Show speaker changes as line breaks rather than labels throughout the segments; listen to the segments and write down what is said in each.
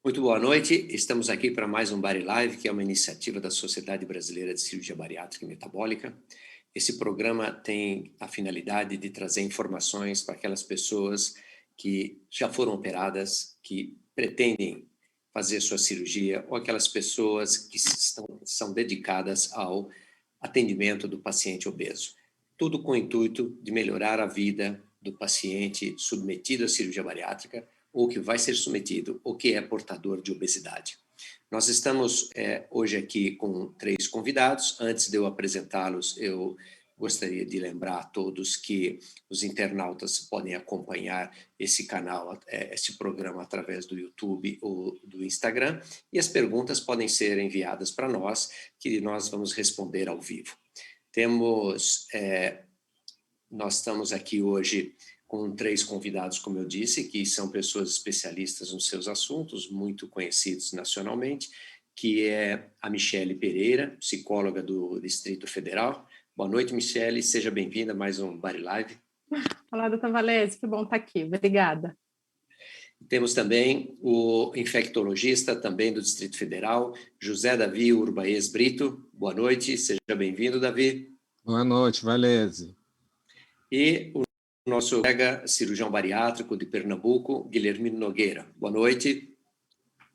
Muito boa noite, estamos aqui para mais um Bari Live, que é uma iniciativa da Sociedade Brasileira de Cirurgia Bariátrica e Metabólica. Esse programa tem a finalidade de trazer informações para aquelas pessoas que já foram operadas, que pretendem fazer sua cirurgia, ou aquelas pessoas que são dedicadas ao atendimento do paciente obeso. Tudo com o intuito de melhorar a vida do paciente submetido à cirurgia bariátrica, ou que vai ser submetido, ou que é portador de obesidade. Nós estamos hoje aqui com 3 convidados. Antes de eu apresentá-los, eu gostaria de lembrar a todos que os internautas podem acompanhar esse canal, esse programa através do YouTube ou do Instagram, e as perguntas podem ser enviadas para nós, que nós vamos responder ao vivo. Nós estamos aqui hoje com 3 convidados, como eu disse, que são pessoas especialistas nos seus assuntos, muito conhecidos nacionalmente, que é a Michele Pereira, psicóloga do Distrito Federal. Boa noite, Michele, seja bem-vinda a mais um Bari Live.
Olá, doutor Valese, que bom estar aqui, obrigada.
Temos também o infectologista, também do Distrito Federal, José Davi Urbaez Brito. Boa noite, seja bem-vindo, Davi.
Boa noite, Valese.
E o nosso colega cirurgião bariátrico de Pernambuco, Guilhermino Nogueira. Boa noite.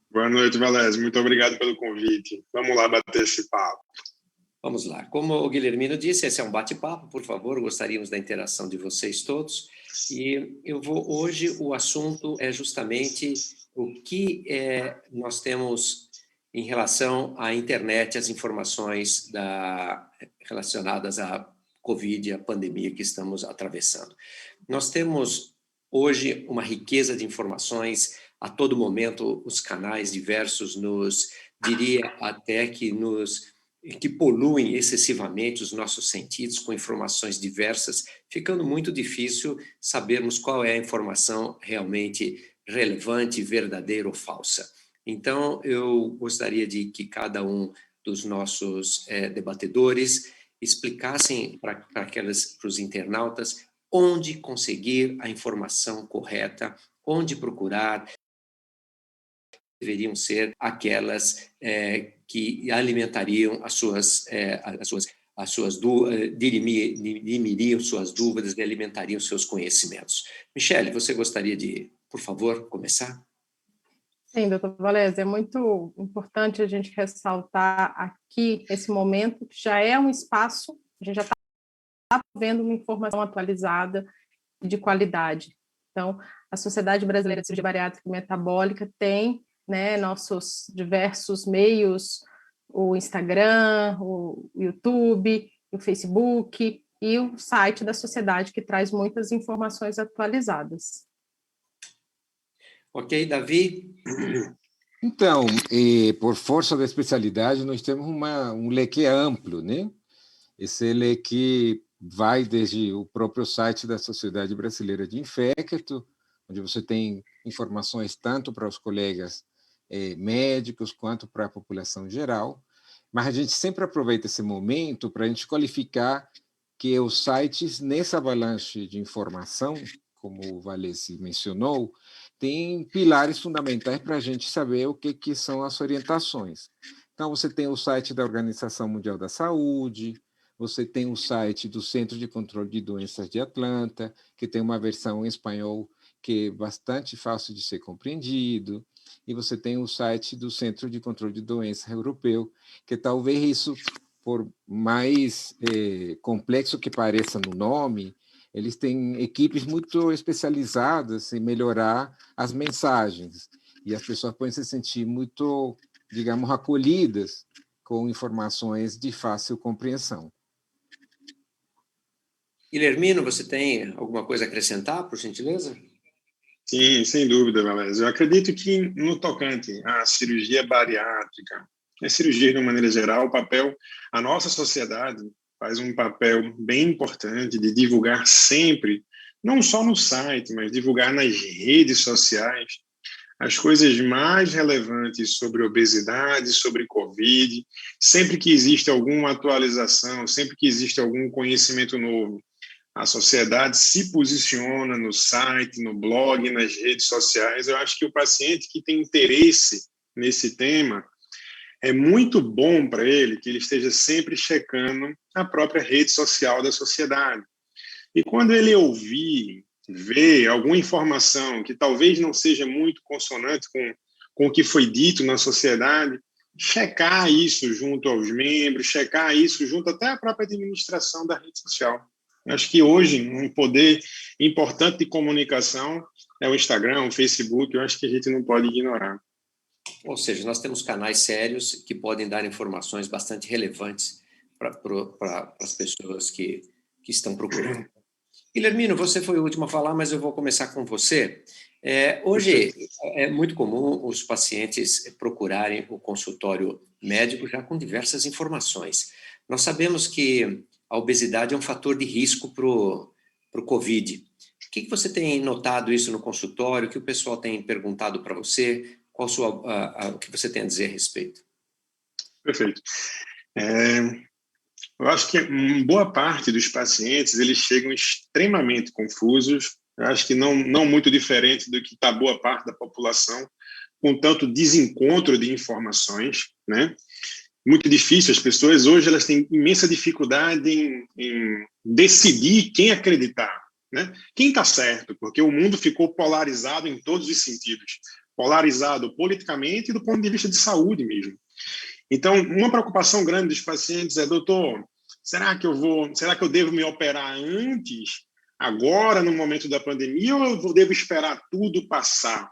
Boa noite, Valese. Muito obrigado pelo convite. Vamos lá bater esse papo.
Vamos lá. Como o Guilhermino disse, esse é um bate-papo, por favor, gostaríamos da interação de vocês todos. E hoje o assunto é justamente o que nós temos em relação à internet, as informações relacionadas à Covid, a pandemia que estamos atravessando. Nós temos hoje uma riqueza de informações, a todo momento os canais diversos diria até que poluem excessivamente os nossos sentidos com informações diversas, ficando muito difícil sabermos qual é a informação realmente relevante, verdadeira ou falsa. Então, eu gostaria de que cada um dos nossos debatedores explicassem para os internautas onde conseguir a informação correta, onde procurar, deveriam ser aquelas que alimentariam dirimiriam suas dúvidas e alimentariam seus conhecimentos. Michele, você gostaria de, por favor, começar?
Sim, doutor Valese, é muito importante a gente ressaltar aqui esse momento, que já é um espaço, a gente já está vendo uma informação atualizada e de qualidade. Então, a Sociedade Brasileira de Cirurgia Bariátrica e Metabólica tem, né, nossos diversos meios, o Instagram, o YouTube, o Facebook e o site da sociedade, que traz muitas informações atualizadas.
Ok, Davi?
Então, por força da especialidade, nós temos um leque amplo, né? Esse leque vai desde o próprio site da Sociedade Brasileira de Infecto, onde você tem informações tanto para os colegas médicos quanto para a população geral, mas a gente sempre aproveita esse momento para a gente qualificar que os sites, nessa avalanche de informação, como o Valese mencionou, tem pilares fundamentais para a gente saber o que são as orientações. Então, você tem o site da Organização Mundial da Saúde, você tem o site do Centro de Controle de Doenças de Atlanta, que tem uma versão em espanhol que é bastante fácil de ser compreendido, e você tem o site do Centro de Controle de Doenças Europeu, que talvez isso, por mais complexo que pareça no nome, eles têm equipes muito especializadas em melhorar as mensagens, e as pessoas podem se sentir muito, digamos, acolhidas com informações de fácil compreensão.
Guilhermino, você tem alguma coisa a acrescentar, por gentileza?
Sim, sem dúvida, Valese. Eu acredito que, no tocante à cirurgia bariátrica, a cirurgia de uma maneira geral, a nossa sociedade faz um papel bem importante de divulgar sempre, não só no site, mas divulgar nas redes sociais, as coisas mais relevantes sobre obesidade, sobre Covid, sempre que existe alguma atualização, sempre que existe algum conhecimento novo. a sociedade se posiciona no site, no blog, nas redes sociais. Eu acho que o paciente que tem interesse nesse tema, é muito bom para ele que ele esteja sempre checando a própria rede social da sociedade. E quando ele ouvir, ver alguma informação que talvez não seja muito consonante com o que foi dito na sociedade, checar isso junto aos membros, checar isso junto até à própria administração da rede social. Eu acho que hoje um poder importante de comunicação é o Instagram, o Facebook, eu acho que a gente não pode ignorar.
Ou seja, nós temos canais sérios que podem dar informações bastante relevantes para as pessoas que estão procurando. Guilhermino, você foi o último a falar, mas eu vou começar com você. Hoje é muito comum os pacientes procurarem o consultório médico já com diversas informações. Nós sabemos que a obesidade é um fator de risco para o COVID. O que você tem notado isso no consultório? O que o pessoal tem perguntado para você? Qual o que você tem a dizer a respeito?
Perfeito. Eu acho que boa parte dos pacientes eles chegam extremamente confusos. Eu acho que não muito diferente do que está boa parte da população, com tanto desencontro de informações, né? Muito difícil. As pessoas hoje elas têm imensa dificuldade em decidir quem acreditar, né? Quem está certo, porque o mundo ficou polarizado em todos os sentidos, polarizado politicamente e do ponto de vista de saúde mesmo. Então, uma preocupação grande dos pacientes é, doutor, será que eu devo me operar antes, agora, no momento da pandemia, ou eu devo esperar tudo passar?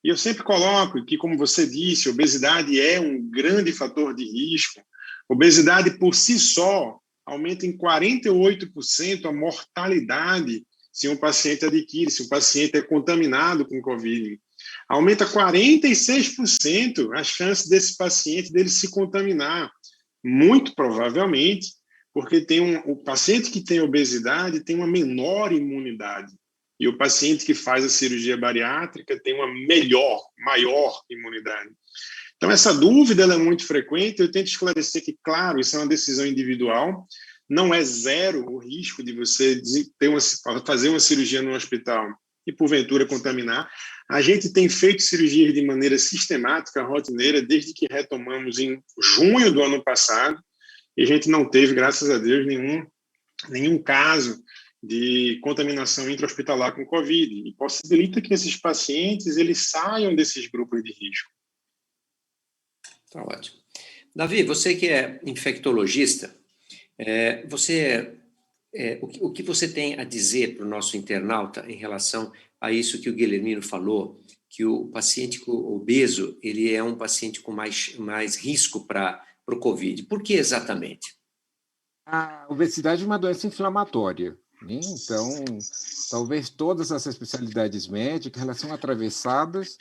E eu sempre coloco que, como você disse, obesidade é um grande fator de risco. Obesidade, por si só, aumenta em 48% a mortalidade se um paciente adquire, se um paciente é contaminado com Covid. Aumenta 46% a chance desse paciente dele se contaminar, muito provavelmente, porque o paciente que tem obesidade tem uma menor imunidade. E o paciente que faz a cirurgia bariátrica tem uma maior imunidade. Então, essa dúvida ela é muito frequente. Eu tento esclarecer que, claro, isso é uma decisão individual, não é zero o risco de você fazer uma cirurgia no hospital e, porventura, contaminar. A gente tem feito cirurgias de maneira sistemática, rotineira, desde que retomamos em junho do ano passado, e a gente não teve, graças a Deus, nenhum caso de contaminação intra-hospitalar com Covid, e possibilita que esses pacientes eles saiam desses grupos de risco.
Tá ótimo. Davi, você que é infectologista, o que você tem a dizer para o nosso internauta em relação a isso que o Guilhermino falou, que o paciente obeso ele é um paciente com mais risco para o COVID? Por que exatamente?
A obesidade é uma doença inflamatória, né? Então, talvez todas as especialidades médicas elas são atravessadas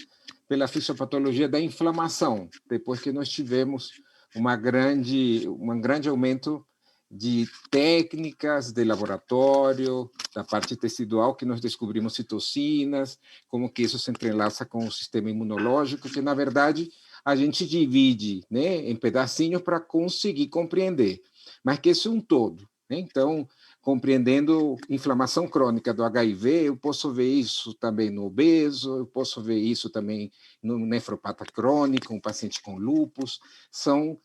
pela fisiopatologia da inflamação, depois que nós tivemos um grande aumento de técnicas de laboratório, da parte tecidual, que nós descobrimos citocinas, como que isso se entrelaça com o sistema imunológico, que, na verdade, a gente divide, né, em pedacinhos para conseguir compreender, mas que isso é um todo, né? Então, compreendendo inflamação crônica do HIV, eu posso ver isso também no obeso, eu posso ver isso também no nefropata crônico, um paciente com lúpus, são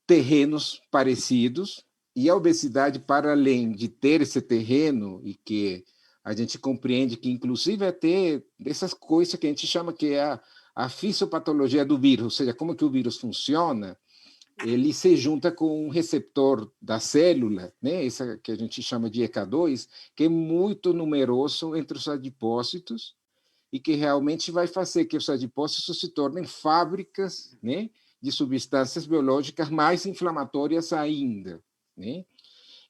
terrenos parecidos, e a obesidade, para além de ter esse terreno, e que a gente compreende que, inclusive, até dessas coisas que a gente chama que é a fisiopatologia do vírus, ou seja, como que o vírus funciona, ele se junta com um receptor da célula, né, essa que a gente chama de ECA2, que é muito numeroso entre os adipócitos, e que realmente vai fazer que os adipócitos se tornem fábricas, né, de substâncias biológicas mais inflamatórias ainda, né?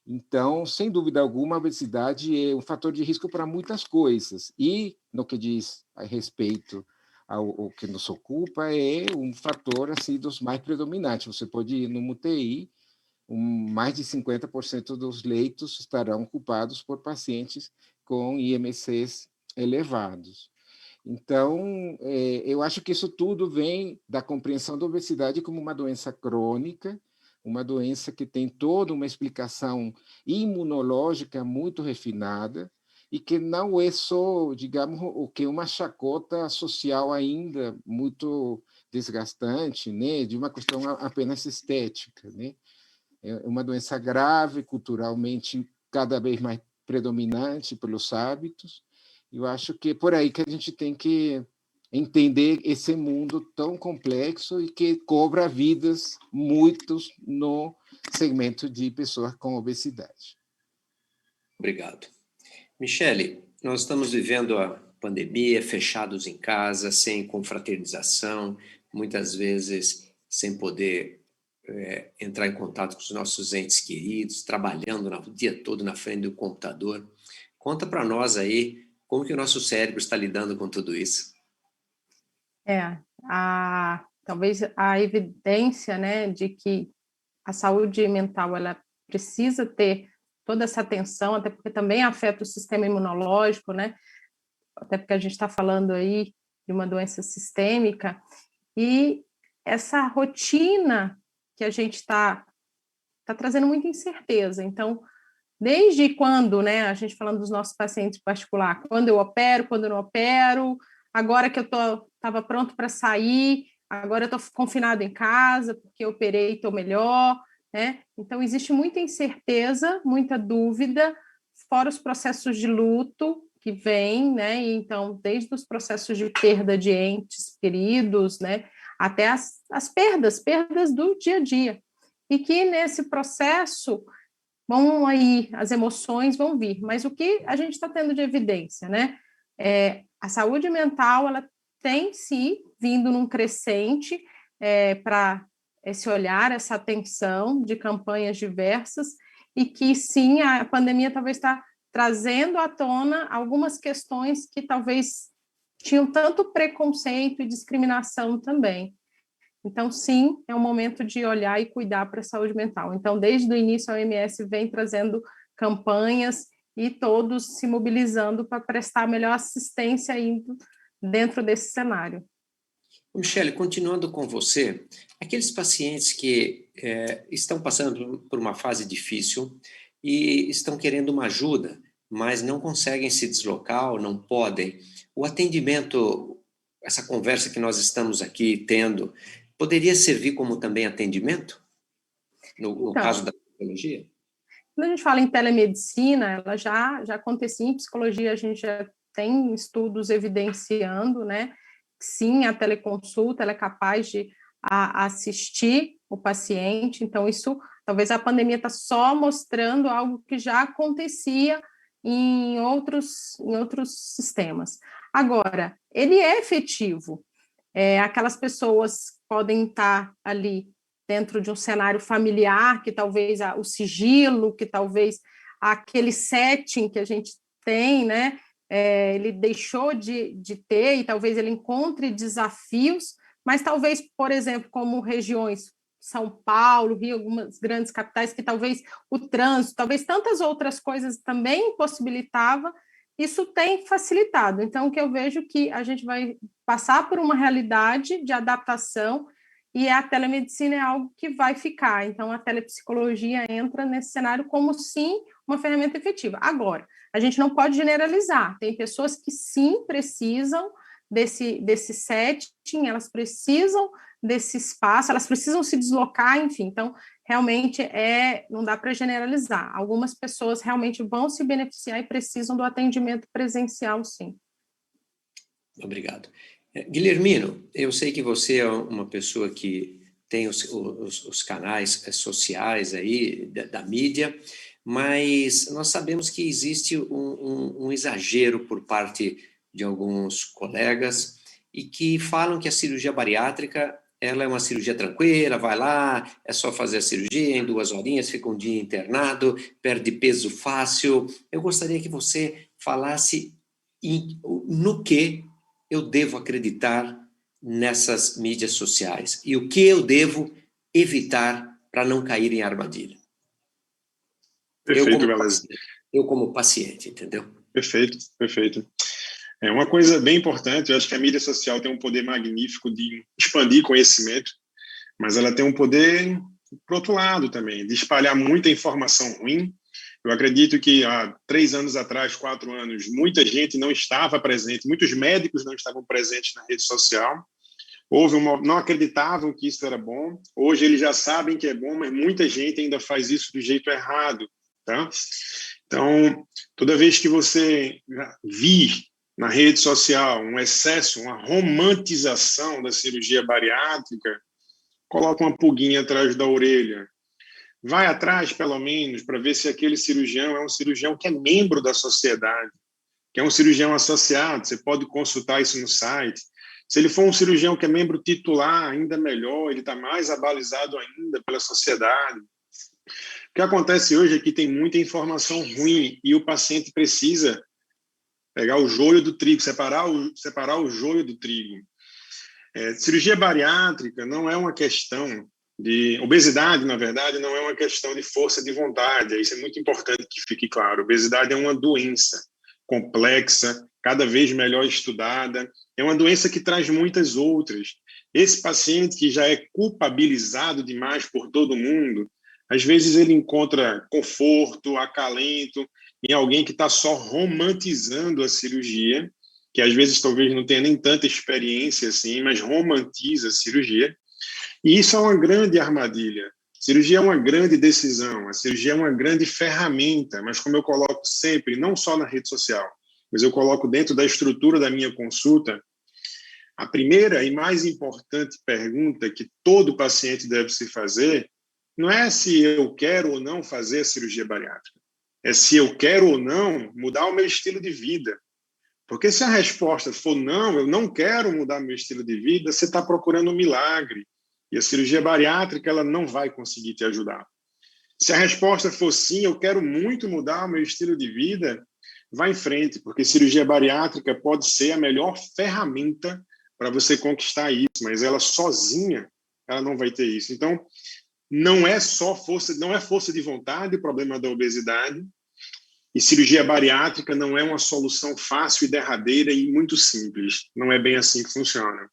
Então, sem dúvida alguma, a obesidade é um fator de risco para muitas coisas. E, no que diz a respeito ao que nos ocupa, é um fator assim, dos mais predominantes. Você pode ir no UTI, mais de 50% dos leitos estarão ocupados por pacientes com IMCs elevados. Então, eu acho que isso tudo vem da compreensão da obesidade como uma doença crônica, uma doença que tem toda uma explicação imunológica muito refinada e que não é só, digamos, o que uma chacota social ainda muito desgastante, né, de uma questão apenas estética, né? É uma doença grave, culturalmente cada vez mais predominante pelos hábitos. Eu acho que é por aí que a gente tem que entender esse mundo tão complexo e que cobra vidas muitos no segmento de pessoas com obesidade.
Obrigado. Michele, nós estamos vivendo a pandemia, fechados em casa, sem confraternização, muitas vezes sem poder entrar em contato com os nossos entes queridos, trabalhando o dia todo na frente do computador. Conta para nós aí como que o nosso cérebro está lidando com tudo isso.
Talvez a evidência, né, de que a saúde mental ela precisa ter toda essa atenção, até porque também afeta o sistema imunológico, né? Até porque a gente está falando aí de uma doença sistêmica, e essa rotina que a gente está trazendo muita incerteza. Então, desde quando, né, a gente falando dos nossos pacientes em particular, quando eu opero, quando eu não opero, agora que eu estava pronto para sair, agora eu estou confinado em casa, porque eu operei e estou melhor, né? Então, existe muita incerteza, muita dúvida, fora os processos de luto que vêm, né? E, então, desde os processos de perda de entes queridos, né? Até as perdas do dia a dia. E que nesse processo vão aí, as emoções vão vir, mas o que a gente está tendo de evidência, né? A saúde mental, ela tem sim vindo num crescente para esse olhar, essa atenção de campanhas diversas, e que sim, a pandemia talvez está trazendo à tona algumas questões que talvez tinham tanto preconceito e discriminação também. Então, sim, é um momento de olhar e cuidar para a saúde mental. Então, desde o início, a OMS vem trazendo campanhas e todos se mobilizando para prestar melhor assistência dentro desse cenário.
Michele, continuando com você, aqueles pacientes que estão passando por uma fase difícil e estão querendo uma ajuda, mas não conseguem se deslocar ou não podem, o atendimento, essa conversa que nós estamos aqui tendo, poderia servir como também atendimento, no caso da psicologia?
Quando a gente fala em telemedicina, ela já acontecia em psicologia, a gente já tem estudos evidenciando, né? Sim, a teleconsulta ela é capaz de assistir o paciente, então isso, talvez a pandemia está só mostrando algo que já acontecia em outros sistemas. Agora, ele é efetivo, aquelas pessoas podem estar ali dentro de um cenário familiar, que talvez o sigilo, que talvez aquele setting que a gente tem, né, ele deixou de ter, e talvez ele encontre desafios, mas talvez, por exemplo, como regiões, São Paulo, Rio, algumas grandes capitais, que talvez o trânsito, talvez tantas outras coisas também impossibilitava, isso tem facilitado. Então, o que eu vejo que a gente vai passar por uma realidade de adaptação, e a telemedicina é algo que vai ficar. Então, a telepsicologia entra nesse cenário como, sim, uma ferramenta efetiva. Agora, a gente não pode generalizar. Tem pessoas que, sim, precisam desse setting, elas precisam desse espaço, elas precisam se deslocar, enfim. Então, realmente, não dá para generalizar. Algumas pessoas realmente vão se beneficiar e precisam do atendimento presencial, sim.
Obrigado. Guilhermino, eu sei que você é uma pessoa que tem os canais sociais aí da mídia, mas nós sabemos que existe um exagero por parte de alguns colegas e que falam que a cirurgia bariátrica ela é uma cirurgia tranquila, vai lá, é só fazer a cirurgia, em 2 horinhas, fica um dia internado, perde peso fácil. Eu gostaria que você falasse no que eu devo acreditar nessas mídias sociais e o que eu devo evitar para não cair em armadilha.
Perfeito, Beleza.
Eu como paciente, entendeu?
Perfeito, perfeito. É uma coisa bem importante, eu acho que a mídia social tem um poder magnífico de expandir conhecimento, mas ela tem um poder por outro lado também, de espalhar muita informação ruim. Eu acredito que há 3 anos atrás, 4 anos, muita gente não estava presente, muitos médicos não estavam presentes na rede social. Não acreditavam que isso era bom. Hoje eles já sabem que é bom, mas muita gente ainda faz isso do jeito errado, tá? Então, toda vez que você vir na rede social um excesso, uma romantização da cirurgia bariátrica, coloca uma pulguinha atrás da orelha. Vai atrás, pelo menos, para ver se aquele cirurgião é um cirurgião que é membro da sociedade, que é um cirurgião associado. Você pode consultar isso no site. Se ele for um cirurgião que é membro titular, ainda melhor, ele está mais abalizado ainda pela sociedade. O que acontece hoje é que tem muita informação ruim e o paciente precisa pegar o joio do trigo, separar o joio do trigo. Cirurgia bariátrica não é uma questão de... Obesidade, na verdade, não é uma questão de força de vontade. Isso é muito importante que fique claro. Obesidade é uma doença complexa, cada vez melhor estudada. É uma doença que traz muitas outras. Esse paciente que já é culpabilizado demais por todo mundo, às vezes ele encontra conforto, acalento em alguém que está só romantizando a cirurgia, que às vezes talvez não tenha nem tanta experiência assim, mas romantiza a cirurgia. E isso é uma grande armadilha. A cirurgia é uma grande decisão, a cirurgia é uma grande ferramenta, mas como eu coloco sempre, não só na rede social, mas eu coloco dentro da estrutura da minha consulta, a primeira e mais importante pergunta que todo paciente deve se fazer não é se eu quero ou não fazer a cirurgia bariátrica, é se eu quero ou não mudar o meu estilo de vida. Porque se a resposta for não, eu não quero mudar meu estilo de vida, você está procurando um milagre. E a cirurgia bariátrica ela não vai conseguir te ajudar. Se a resposta for sim, eu quero muito mudar o meu estilo de vida, vá em frente, porque cirurgia bariátrica pode ser a melhor ferramenta para você conquistar isso, mas ela sozinha, ela não vai ter isso. Então, não é força de vontade o problema da obesidade, e cirurgia bariátrica não é uma solução fácil e derradeira e muito simples. Não é bem assim que funciona.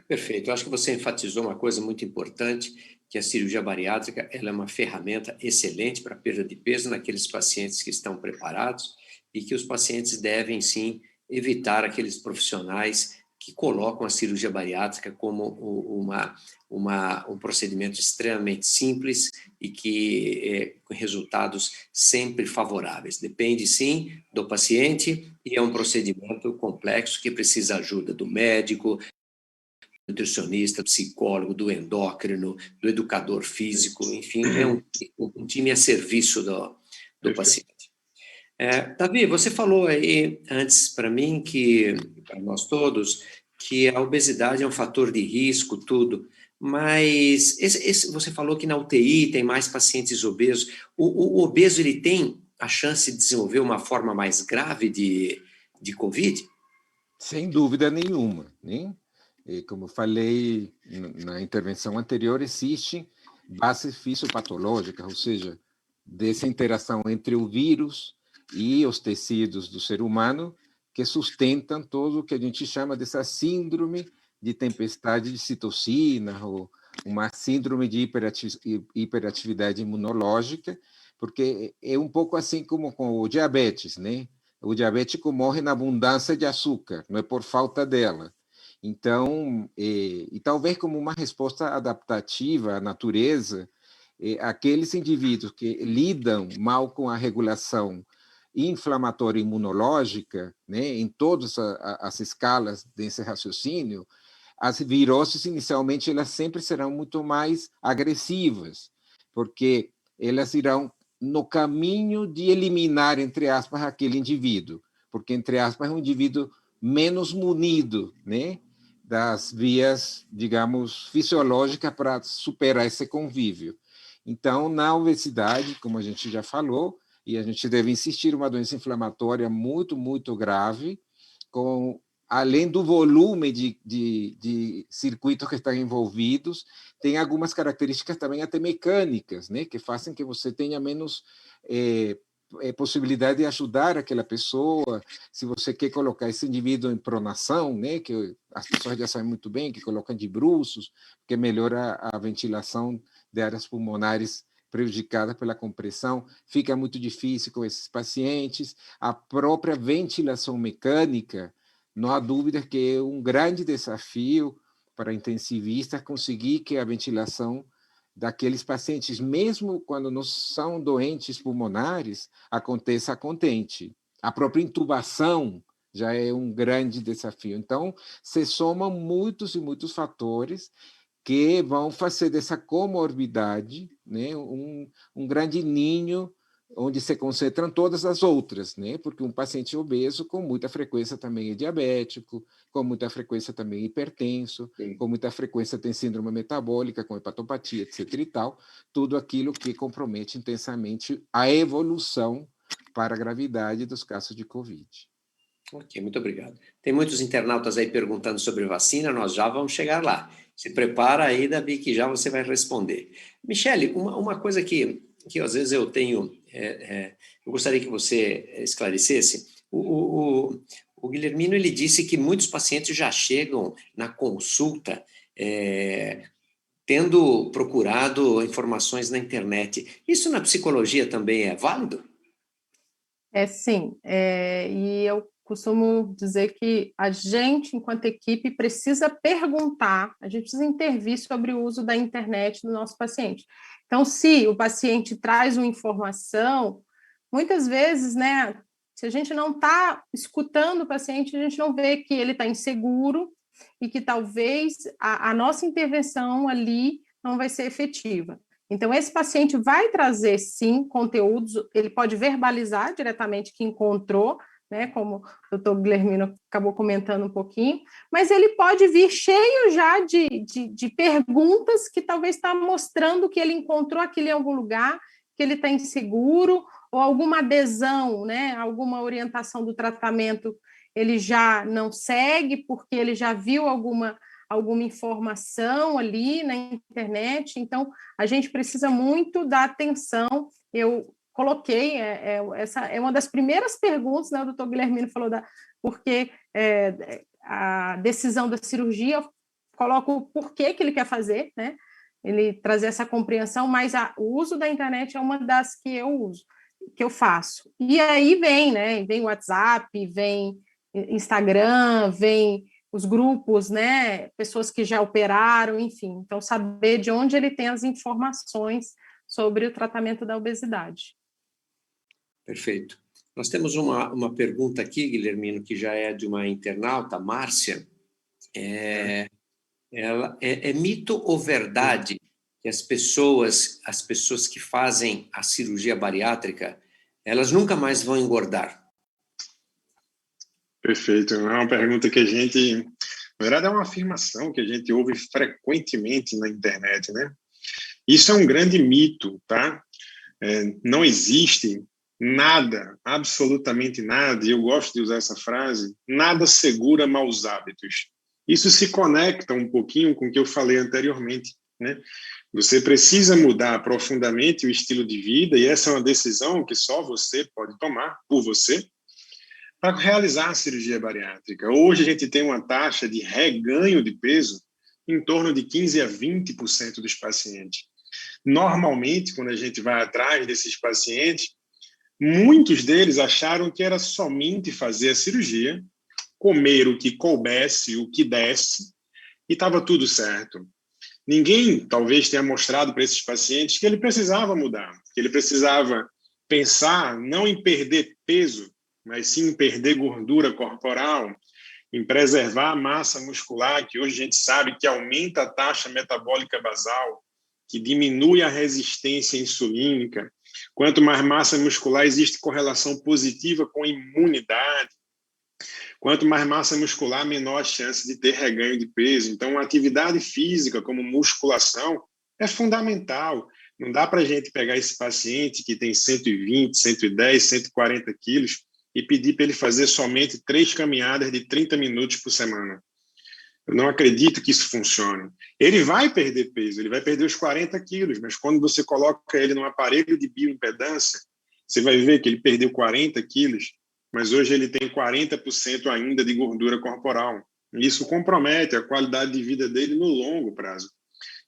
Perfeito. Eu acho que você enfatizou uma coisa muito importante, que a cirurgia bariátrica ela é uma ferramenta excelente para perda de peso naqueles pacientes que estão preparados e que os pacientes devem, sim, evitar aqueles profissionais que colocam a cirurgia bariátrica como um procedimento extremamente simples e que com resultados sempre favoráveis. Depende, sim, do paciente e é um procedimento complexo que precisa ajuda do médico, do nutricionista, do psicólogo, do endócrino, do educador físico, enfim, é um time a serviço do paciente. Davi, você falou aí antes para mim, para nós todos, que a obesidade é um fator de risco, tudo, mas você falou que na UTI tem mais pacientes obesos. O obeso ele tem a chance de desenvolver uma forma mais grave de Covid?
Sem dúvida nenhuma, né? E como falei na intervenção anterior, existe base fisiopatológica, ou seja, dessa interação entre o vírus e os tecidos do ser humano que sustentam todo o que a gente chama dessa síndrome de tempestade de citocina ou uma síndrome de hiperatividade imunológica, porque é um pouco assim como com o diabetes, né? O diabético morre na abundância de açúcar, não é por falta dela. Então, e talvez como uma resposta adaptativa à natureza, aqueles indivíduos que lidam mal com a regulação inflamatória imunológica, né, em todas as escalas desse raciocínio, as viroses inicialmente elas sempre serão muito mais agressivas, porque elas irão no caminho de eliminar, entre aspas, aquele indivíduo, porque, entre aspas, é um indivíduo menos munido, né, das vias, digamos, fisiológicas para superar esse convívio. Então, na obesidade, como a gente já falou, e a gente deve insistir, uma doença inflamatória muito, muito grave, além do volume de circuitos que estão envolvidos, tem algumas características também até mecânicas, né, que fazem que você tenha menos possibilidade de ajudar aquela pessoa, se você quer colocar esse indivíduo em pronação, né, que as pessoas já sabem muito bem, que colocam de bruços, que melhora a ventilação de áreas pulmonares prejudicadas pela compressão, fica muito difícil com esses pacientes. A própria ventilação mecânica, não há dúvida que é um grande desafio para intensivistas conseguir que a ventilação daqueles pacientes, mesmo quando não são doentes pulmonares, aconteça contente. A própria intubação já é um grande desafio. Então, se somam muitos e muitos fatores que vão fazer dessa comorbidade, né, um grande ninho onde se concentram todas as outras, né? Porque um paciente obeso com muita frequência também é diabético, com muita frequência também é hipertenso,
Sim.
com muita frequência tem síndrome metabólica, com hepatopatia, etc. e tal, tudo aquilo que compromete intensamente a evolução para a gravidade dos casos de Covid.
Ok, muito obrigado. Tem muitos internautas aí perguntando sobre vacina, nós já vamos chegar lá. Se prepara aí, Davi, que já você vai responder. Michele, uma coisa que às vezes eu tenho, eu gostaria que você esclarecesse. O Guilhermino, ele disse que muitos pacientes já chegam na consulta tendo procurado informações na internet. Isso na psicologia também é válido?
Sim, e eu costumo dizer que a gente, enquanto equipe, precisa perguntar, a gente precisa intervir sobre o uso da internet do nosso paciente. Então, se o paciente traz uma informação, muitas vezes, né, se a gente não está escutando o paciente, a gente não vê que ele está inseguro e que talvez a nossa intervenção ali não vai ser efetiva. Então, esse paciente vai trazer, sim, conteúdos, ele pode verbalizar diretamente que encontrou, né, como o doutor Guilhermino acabou comentando um pouquinho, mas ele pode vir cheio já de perguntas que talvez está mostrando que ele encontrou aquilo em algum lugar, que ele está inseguro, ou alguma adesão, né, alguma orientação do tratamento, ele já não segue, porque ele já viu alguma informação ali na internet. Então, a gente precisa muito dar atenção. Eu coloquei, essa é uma das primeiras perguntas, né? O doutor Guilhermino falou porque a decisão da cirurgia, eu coloco o porquê que ele quer fazer, né? Ele trazer essa compreensão, mas o uso da internet é uma das que eu uso, que eu faço. E aí vem, né? Vem WhatsApp, vem Instagram, vem os grupos, né, pessoas que já operaram, enfim. Então, saber de onde ele tem as informações sobre o tratamento da obesidade.
Perfeito. Nós temos uma pergunta aqui, Guilhermino, que já é de uma internauta, Márcia. Ela é mito ou verdade que as pessoas que fazem a cirurgia bariátrica, elas nunca mais vão engordar?
Perfeito. É uma pergunta que a gente, na verdade, é uma afirmação que a gente ouve frequentemente na internet, né? Isso é um grande mito, tá? Não existe nada, absolutamente nada, e eu gosto de usar essa frase, nada segura maus hábitos. Isso se conecta um pouquinho com o que eu falei anteriormente, né? Você precisa mudar profundamente o estilo de vida, e essa é uma decisão que só você pode tomar por você, para realizar a cirurgia bariátrica. Hoje a gente tem uma taxa de reganho de peso em torno de 15% a 20% dos pacientes. Normalmente, quando a gente vai atrás desses pacientes, muitos deles acharam que era somente fazer a cirurgia, comer o que coubesse, o que desse, e estava tudo certo. Ninguém, talvez, tenha mostrado para esses pacientes que ele precisava mudar, que ele precisava pensar não em perder peso, mas sim em perder gordura corporal, em preservar a massa muscular, que hoje a gente sabe que aumenta a taxa metabólica basal, que diminui a resistência insulínica. Quanto mais massa muscular, existe correlação positiva com imunidade. Quanto mais massa muscular, menor a chance de ter reganho de peso. Então, a atividade física, como musculação, é fundamental. Não dá para a gente pegar esse paciente que tem 120, 110, 140 quilos e pedir para ele fazer somente 3 caminhadas de 30 minutos por semana. Eu não acredito que isso funcione. Ele vai perder peso, ele vai perder os 40 quilos, mas quando você coloca ele num aparelho de bioimpedância, você vai ver que ele perdeu 40 quilos, mas hoje ele tem 40% ainda de gordura corporal. Isso compromete a qualidade de vida dele no longo prazo.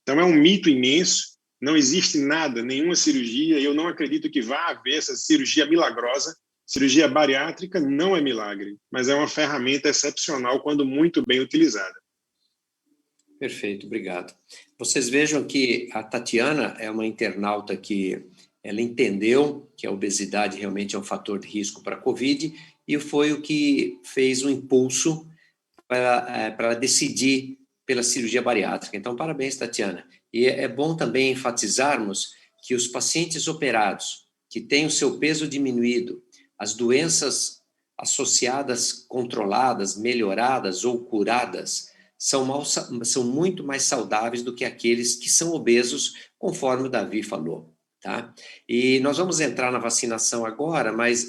Então, é um mito imenso, não existe nada, nenhuma cirurgia, e eu não acredito que vá haver essa cirurgia milagrosa. Cirurgia bariátrica não é milagre, mas é uma ferramenta excepcional quando muito bem utilizada.
Perfeito, obrigado. Vocês vejam que a Tatiana é uma internauta que ela entendeu que a obesidade realmente é um fator de risco para a Covid e foi o que fez o impulso para decidir pela cirurgia bariátrica. Então, parabéns, Tatiana. E é bom também enfatizarmos que os pacientes operados que têm o seu peso diminuído, as doenças associadas, controladas, melhoradas ou curadas, são muito mais saudáveis do que aqueles que são obesos, conforme o Davi falou. Tá? E nós vamos entrar na vacinação agora, mas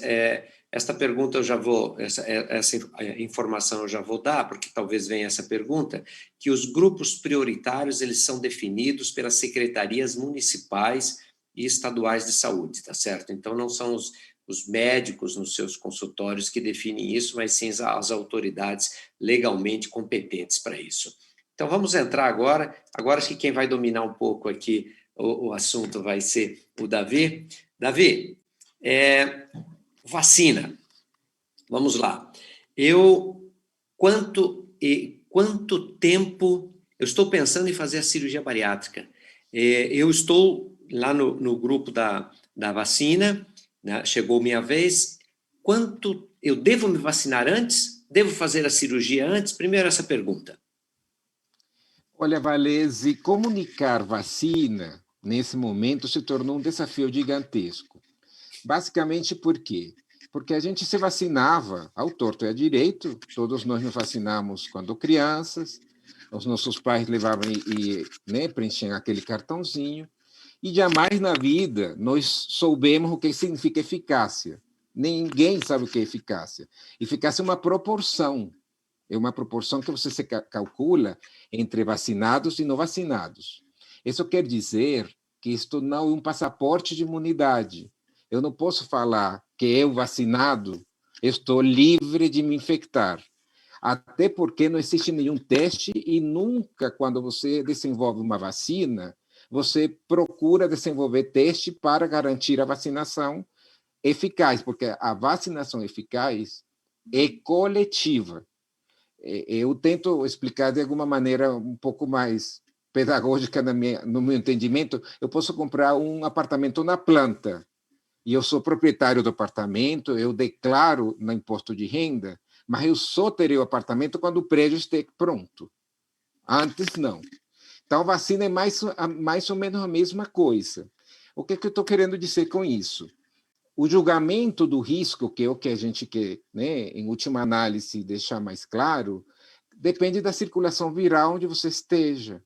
esta pergunta eu já vou, essa informação eu já vou dar, porque talvez venha essa pergunta, que os grupos prioritários, eles são definidos pelas secretarias municipais e estaduais de saúde, tá certo? Então, não são os médicos nos seus consultórios que definem isso, mas sim as autoridades legalmente competentes para isso. Então, vamos entrar agora acho que quem vai dominar um pouco aqui o assunto vai ser o Davi. Davi, vacina. Vamos lá. Quanto tempo... Eu estou pensando em fazer a cirurgia bariátrica. Eu estou lá no grupo da vacina, né? Chegou minha vez. Quanto eu devo me vacinar antes? Devo fazer a cirurgia antes? Primeiro essa pergunta.
Olha, Valese, comunicar vacina nesse momento se tornou um desafio gigantesco. Basicamente por quê? Porque a gente se vacinava ao torto e à direito, todos nós nos vacinamos quando crianças, os nossos pais levavam né, preenchiam aquele cartãozinho, e jamais na vida nós soubemos o que significa eficácia. Ninguém sabe o que é eficácia. Eficácia é uma proporção que você se calcula entre vacinados e não vacinados. Isso quer dizer que isto não é um passaporte de imunidade. Eu não posso falar que eu, vacinado, estou livre de me infectar. Até porque não existe nenhum teste e nunca, quando você desenvolve uma vacina, você procura desenvolver teste para garantir a vacinação eficaz, porque a vacinação eficaz é coletiva. Eu tento explicar de alguma maneira um pouco mais pedagógica no meu entendimento. Eu posso comprar um apartamento na planta, e eu sou proprietário do apartamento, eu declaro no imposto de renda, mas eu só terei o apartamento quando o prédio estiver pronto. Antes, não. Então, a vacina é mais ou menos a mesma coisa. O que eu estou querendo dizer com isso? O julgamento do risco, que é o que a gente quer, né, em última análise, deixar mais claro, depende da circulação viral onde você esteja.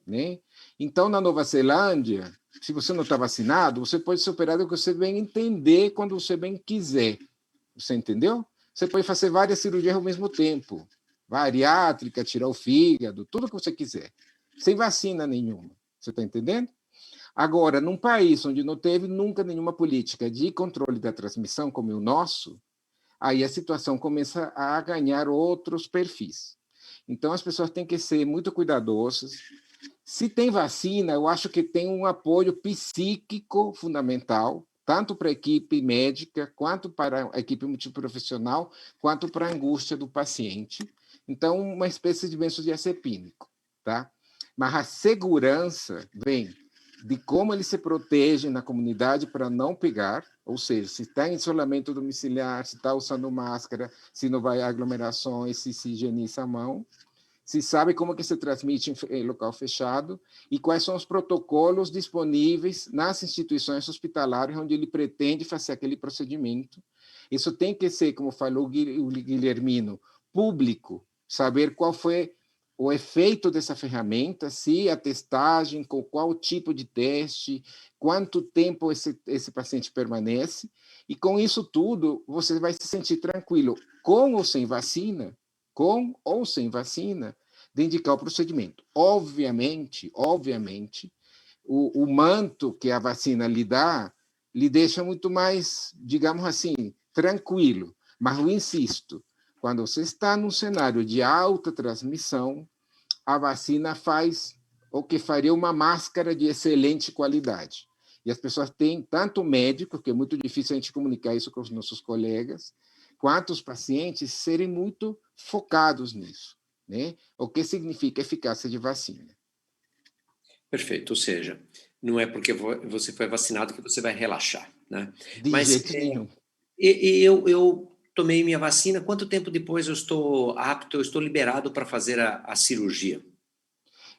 Né? Então, na Nova Zelândia, se você não está vacinado, você pode ser operado o que você bem entender quando você bem quiser. Você entendeu? Você pode fazer várias cirurgias ao mesmo tempo. Bariátrica, tirar o fígado, tudo o que você quiser. Sem vacina nenhuma. Você está entendendo? Agora, num país onde não teve nunca nenhuma política de controle da transmissão, como é o nosso, aí a situação começa a ganhar outros perfis. Então, as pessoas têm que ser muito cuidadosas. Se tem vacina, eu acho que tem um apoio psíquico fundamental, tanto para a equipe médica, quanto para a equipe multiprofissional, quanto para a angústia do paciente. Então, uma espécie de benzodiazepínico, tá? Mas a segurança vem de como eles se protegem na comunidade para não pegar, ou seja, se está em isolamento domiciliar, se está usando máscara, se não vai a aglomerações, se higieniza a mão, se sabe como que se transmite em local fechado e quais são os protocolos disponíveis nas instituições hospitalares onde ele pretende fazer aquele procedimento. Isso tem que ser, como falou o Guilhermino, público, saber qual foi o efeito dessa ferramenta, se a testagem, com qual tipo de teste, quanto tempo esse paciente permanece, e com isso tudo você vai se sentir tranquilo, com ou sem vacina, de indicar o procedimento. Obviamente, o manto que a vacina lhe dá lhe deixa muito mais, digamos assim, tranquilo. Mas eu insisto, quando você está num cenário de alta transmissão, a vacina faz o que faria uma máscara de excelente qualidade. E as pessoas têm, tanto o médico, que é muito difícil a gente comunicar isso com os nossos colegas, quanto os pacientes serem muito focados nisso, né? O que significa eficácia de vacina.
Perfeito, ou seja, não é porque você foi vacinado que você vai relaxar, né?
De
Mas
jeito nenhum.
eu tomei minha vacina, quanto tempo depois eu estou apto, eu estou liberado para fazer a cirurgia?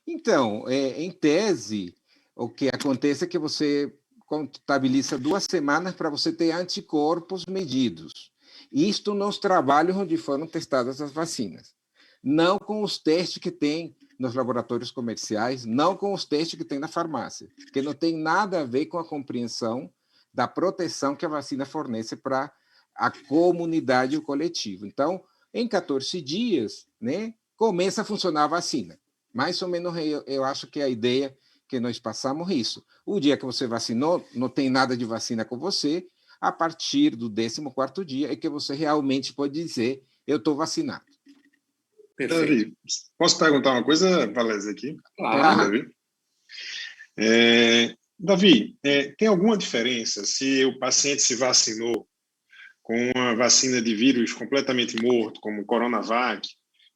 Então, em tese, o que acontece é que você contabiliza 2 semanas para você ter anticorpos medidos. Isto nos trabalhos onde foram testadas as vacinas. Não com os testes que tem nos laboratórios comerciais, não com os testes que tem na farmácia, que não tem nada a ver com a compreensão da proteção que a vacina fornece para a comunidade e o coletivo. Então, em 14 dias, né, começa a funcionar a vacina. Mais ou menos, eu acho que a ideia que nós passamos é isso. O dia que você vacinou, não tem nada de vacina com você, a partir do 14º dia é que você realmente pode dizer, eu estou vacinado.
Perfeito.
Davi, posso perguntar uma coisa, Valézia, aqui?
Claro.
Davi? Davi, tem alguma diferença se o paciente se vacinou com uma vacina de vírus completamente morto, como o Coronavac,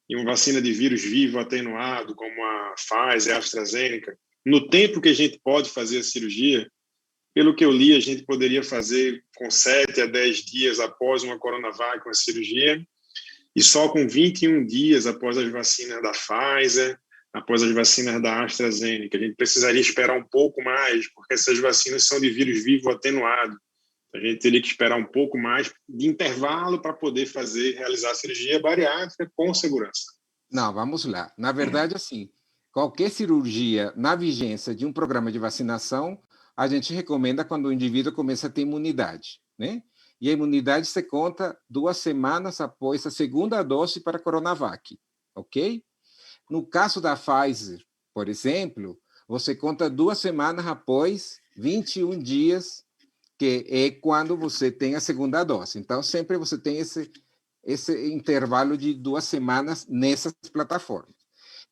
e uma vacina de vírus vivo atenuado, como a Pfizer, a AstraZeneca, no tempo que a gente pode fazer a cirurgia? Pelo que eu li, a gente poderia fazer com 7 a 10 dias após uma Coronavac, uma cirurgia, e só com 21 dias após as vacinas da Pfizer, após as vacinas da AstraZeneca. A gente precisaria esperar um pouco mais, porque essas vacinas são de vírus vivo atenuado. A gente teria que esperar um pouco mais de intervalo para poder realizar a cirurgia bariátrica com segurança.
Não, vamos lá. Na verdade, assim, qualquer cirurgia na vigência de um programa de vacinação, a gente recomenda quando o indivíduo começa a ter imunidade, né? E a imunidade se conta 2 semanas após a segunda dose para a Coronavac, ok? No caso da Pfizer, por exemplo, você conta 2 semanas após 21 dias, que é quando você tem a segunda dose. Então, sempre você tem esse intervalo de 2 semanas nessas plataformas.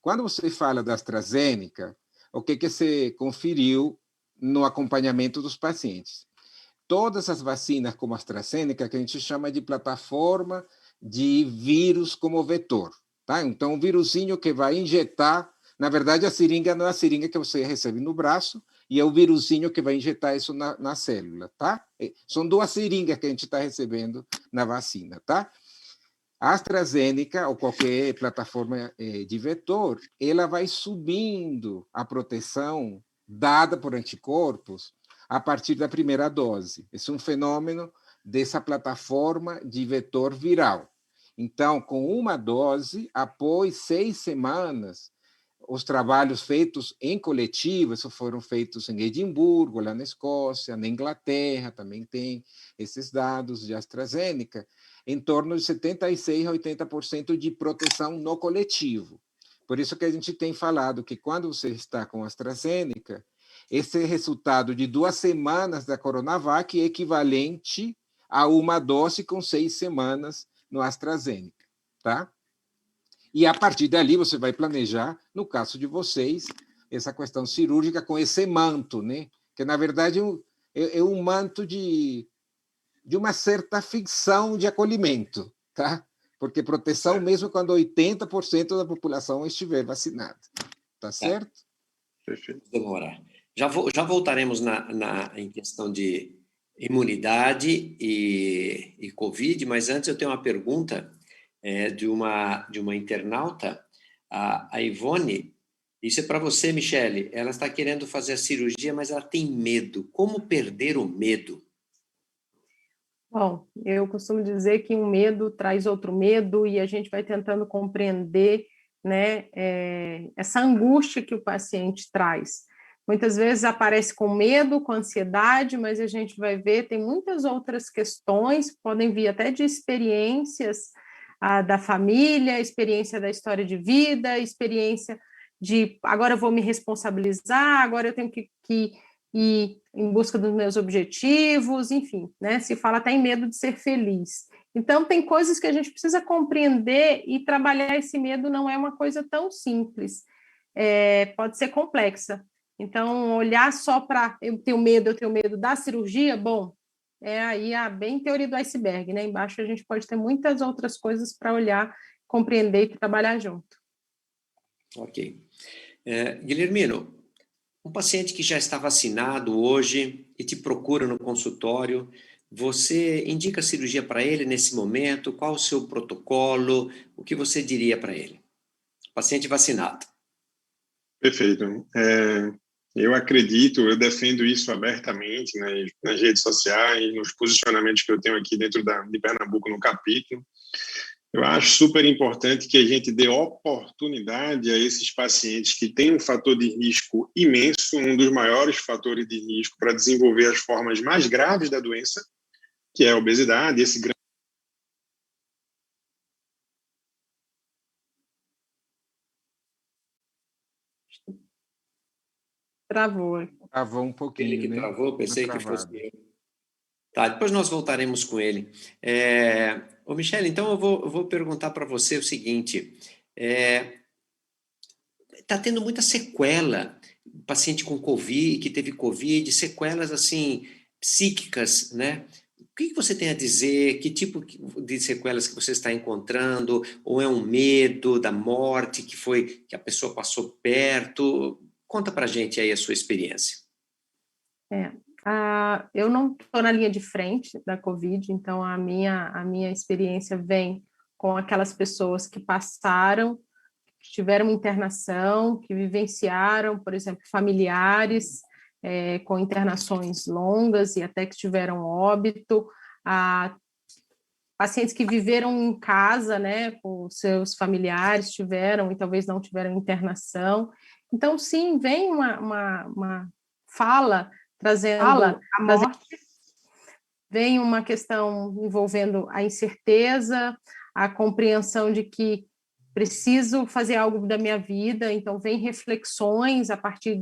Quando você fala da AstraZeneca, o que se conferiu no acompanhamento dos pacientes? Todas as vacinas como a AstraZeneca, que a gente chama de plataforma de vírus como vetor. Tá? Então, um vírusinho que vai injetar, na verdade, a seringa não é a seringa que você recebe no braço, e é o vírusinho que vai injetar isso na célula. Tá? São 2 seringas que a gente está recebendo na vacina. Tá? A AstraZeneca, ou qualquer plataforma de vetor, ela vai subindo a proteção dada por anticorpos a partir da primeira dose. Esse é um fenômeno dessa plataforma de vetor viral. Então, com uma dose, após 6 semanas, os trabalhos feitos em coletivo, isso foram feitos em Edimburgo, lá na Escócia, na Inglaterra, também tem esses dados de AstraZeneca, em torno de 76% a 80% de proteção no coletivo. Por isso que a gente tem falado que quando você está com AstraZeneca, esse resultado de 2 semanas da Coronavac é equivalente a uma dose com 6 semanas no AstraZeneca, tá? E a partir dali você vai planejar, no caso de vocês, essa questão cirúrgica com esse manto, né? Que na verdade é um manto de uma certa ficção de acolhimento, tá? Porque proteção mesmo quando 80% da população estiver vacinada, tá certo?
Perfeito.
Demorar. Já voltaremos em questão de imunidade e Covid, mas antes eu tenho uma pergunta de uma internauta, a Ivone. Isso é para você, Michele. Ela está querendo fazer a cirurgia, mas ela tem medo. Como perder o medo?
Bom, eu costumo dizer que um medo traz outro medo e a gente vai tentando compreender, né, essa angústia que o paciente traz. Muitas vezes aparece com medo, com ansiedade, mas a gente vai ver, tem muitas outras questões, podem vir até de experiências da família, experiência da história de vida, experiência de agora eu vou me responsabilizar, agora eu tenho que ir em busca dos meus objetivos, enfim, né? Se fala até em medo de ser feliz. Então, tem coisas que a gente precisa compreender e trabalhar esse medo não é uma coisa tão simples, pode ser complexa. Então, olhar só para eu tenho medo da cirurgia, bom, aí bem teoria do iceberg, né? Embaixo a gente pode ter muitas outras coisas para olhar, compreender e trabalhar junto.
Ok. Guilhermino, um paciente que já está vacinado hoje e te procura no consultório, você indica cirurgia para ele nesse momento? Qual o seu protocolo? O que você diria para ele? Paciente vacinado.
Perfeito. Eu acredito, eu defendo isso abertamente, né, nas redes sociais, nos posicionamentos que eu tenho aqui dentro de Pernambuco no capítulo. Eu acho super importante que a gente dê oportunidade a esses pacientes que têm um fator de risco imenso, um dos maiores fatores de risco para desenvolver as formas mais graves da doença, que é a obesidade, esse grande.
Travou.
Travou um pouquinho,
Ele que
né?
travou, pensei que fosse
Travado.
eu. Tá, depois nós voltaremos com ele. Ô Michele, então eu vou perguntar para você o seguinte, está tendo muita sequela, paciente com Covid, que teve Covid, sequelas assim, psíquicas, né? O que você tem a dizer? Que tipo de sequelas que você está encontrando? Ou é um medo da morte que a pessoa passou perto? Conta para a gente aí a sua experiência.
Eu não estou na linha de frente da Covid, então a minha experiência vem com aquelas pessoas que passaram, que tiveram internação, que vivenciaram, por exemplo, familiares com internações longas e até que tiveram óbito, pacientes que viveram em casa, né, com seus familiares, tiveram e talvez não tiveram internação. Então, sim, vem uma fala trazendo a morte, vem uma questão envolvendo a incerteza, a compreensão de que preciso fazer algo da minha vida, então vem reflexões a partir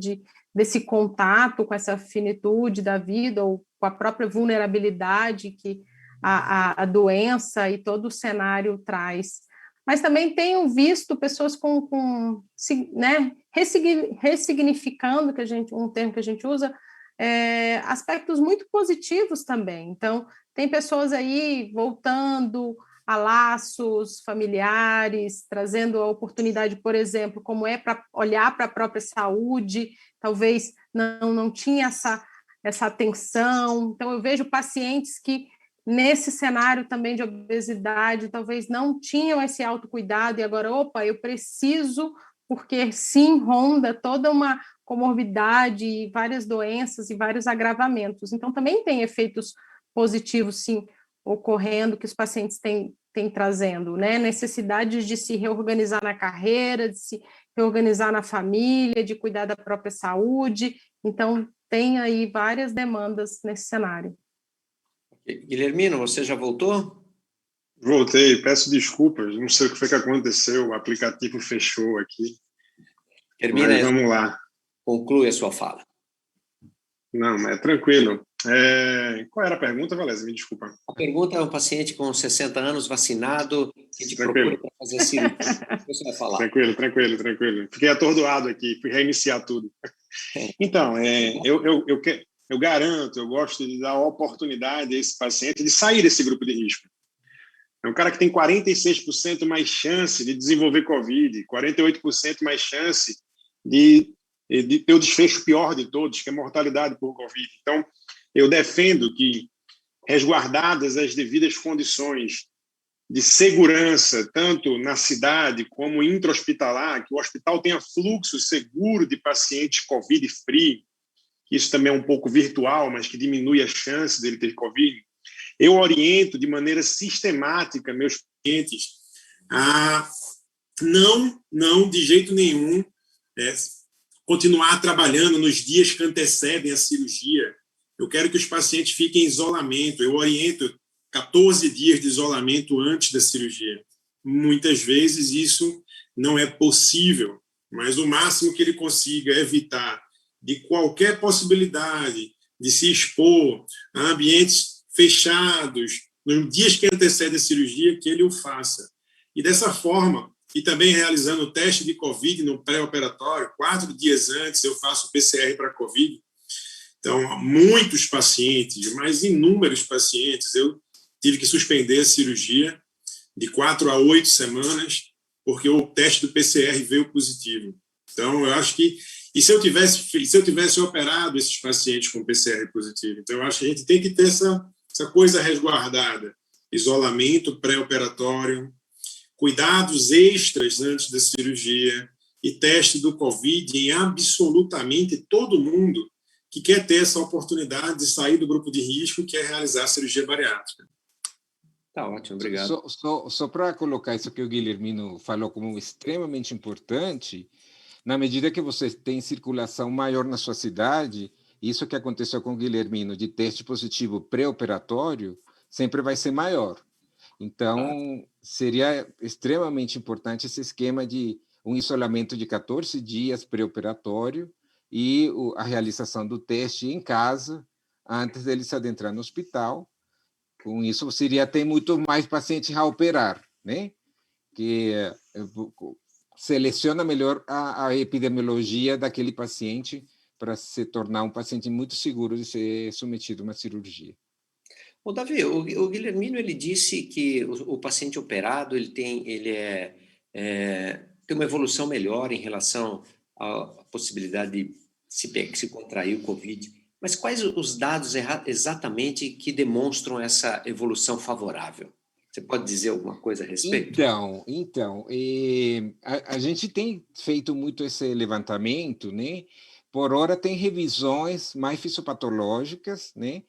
desse contato com essa finitude da vida ou com a própria vulnerabilidade que a doença e todo o cenário traz. Mas também tenho visto pessoas né, ressignificando, um termo que a gente usa, aspectos muito positivos também. Então, tem pessoas aí voltando a laços familiares, trazendo a oportunidade, por exemplo, como é para olhar para a própria saúde, talvez não tinha essa atenção. Então, eu vejo pacientes que, nesse cenário também de obesidade, talvez não tinham esse autocuidado e agora, opa, eu preciso, porque sim, ronda toda uma comorbidade e várias doenças e vários agravamentos. Então, também tem efeitos positivos, sim, ocorrendo, que os pacientes têm trazendo, né? Necessidades de se reorganizar na carreira, de se reorganizar na família, de cuidar da própria saúde. Então, tem aí várias demandas nesse cenário.
Guilhermino, você já voltou?
Voltei, peço desculpas, não sei o que foi que aconteceu, o aplicativo fechou aqui.
Termina,
mas vamos lá.
Conclui a sua fala.
Não, é tranquilo. Qual era a pergunta, Valézia? Me desculpa.
A pergunta é um paciente com 60 anos, vacinado, que te procura para fazer cirurgia. O que você vai falar?
Tranquilo. Fiquei atordoado aqui, fui reiniciar tudo. Então, eu garanto, eu gosto de dar oportunidade a esse paciente de sair desse grupo de risco. É um cara que tem 46% mais chance de desenvolver Covid, 48% mais chance de ter o desfecho pior de todos, que é a mortalidade por Covid. Então, eu defendo que, resguardadas as devidas condições de segurança, tanto na cidade como intra-hospitalar, que o hospital tenha fluxo seguro de pacientes Covid-free, isso também é um pouco virtual, mas que diminui a chance dele ter Covid. Eu oriento de maneira sistemática meus pacientes a não de jeito nenhum, continuar trabalhando nos dias que antecedem a cirurgia. Eu quero que os pacientes fiquem em isolamento. Eu oriento 14 dias de isolamento antes da cirurgia. Muitas vezes isso não é possível, mas o máximo que ele consiga evitar
de qualquer possibilidade de se expor a ambientes fechados, nos dias que antecedem a cirurgia, que ele o faça. E dessa forma, e também realizando o teste de COVID no pré-operatório, 4 dias antes eu faço PCR para COVID. Então, muitos pacientes, mas inúmeros pacientes, eu tive que suspender a cirurgia de 4 a 8 semanas, porque o teste do PCR veio positivo. Então, eu acho que... E se eu tivesse operado esses pacientes com PCR positivo? Então, eu acho que a gente tem que ter essa coisa resguardada. Isolamento pré-operatório, cuidados extras antes da cirurgia e teste do COVID em absolutamente todo mundo que quer ter essa oportunidade de sair do grupo de risco e quer realizar a cirurgia bariátrica.
Tá ótimo, obrigado.
Só para colocar isso que o Guilhermino falou como extremamente importante, na medida que você tem circulação maior na sua cidade, isso que aconteceu com o Guilhermino de teste positivo pré-operatório sempre vai ser maior. Então, seria extremamente importante esse esquema de um isolamento de 14 dias pré-operatório e a realização do teste em casa antes dele se adentrar no hospital. Com isso, você iria ter muito mais pacientes a operar, né? Que seleciona melhor a epidemiologia daquele paciente para se tornar um paciente muito seguro de ser submetido a uma cirurgia.
Ô, Davi, o Guilhermino ele disse que o paciente operado ele tem uma evolução melhor em relação à possibilidade de se contrair o COVID. Mas quais os dados exatamente que demonstram essa evolução favorável? Você pode dizer alguma coisa a respeito?
Então, a gente tem feito muito esse levantamento, né? Por hora tem revisões mais fisiopatológicas, né?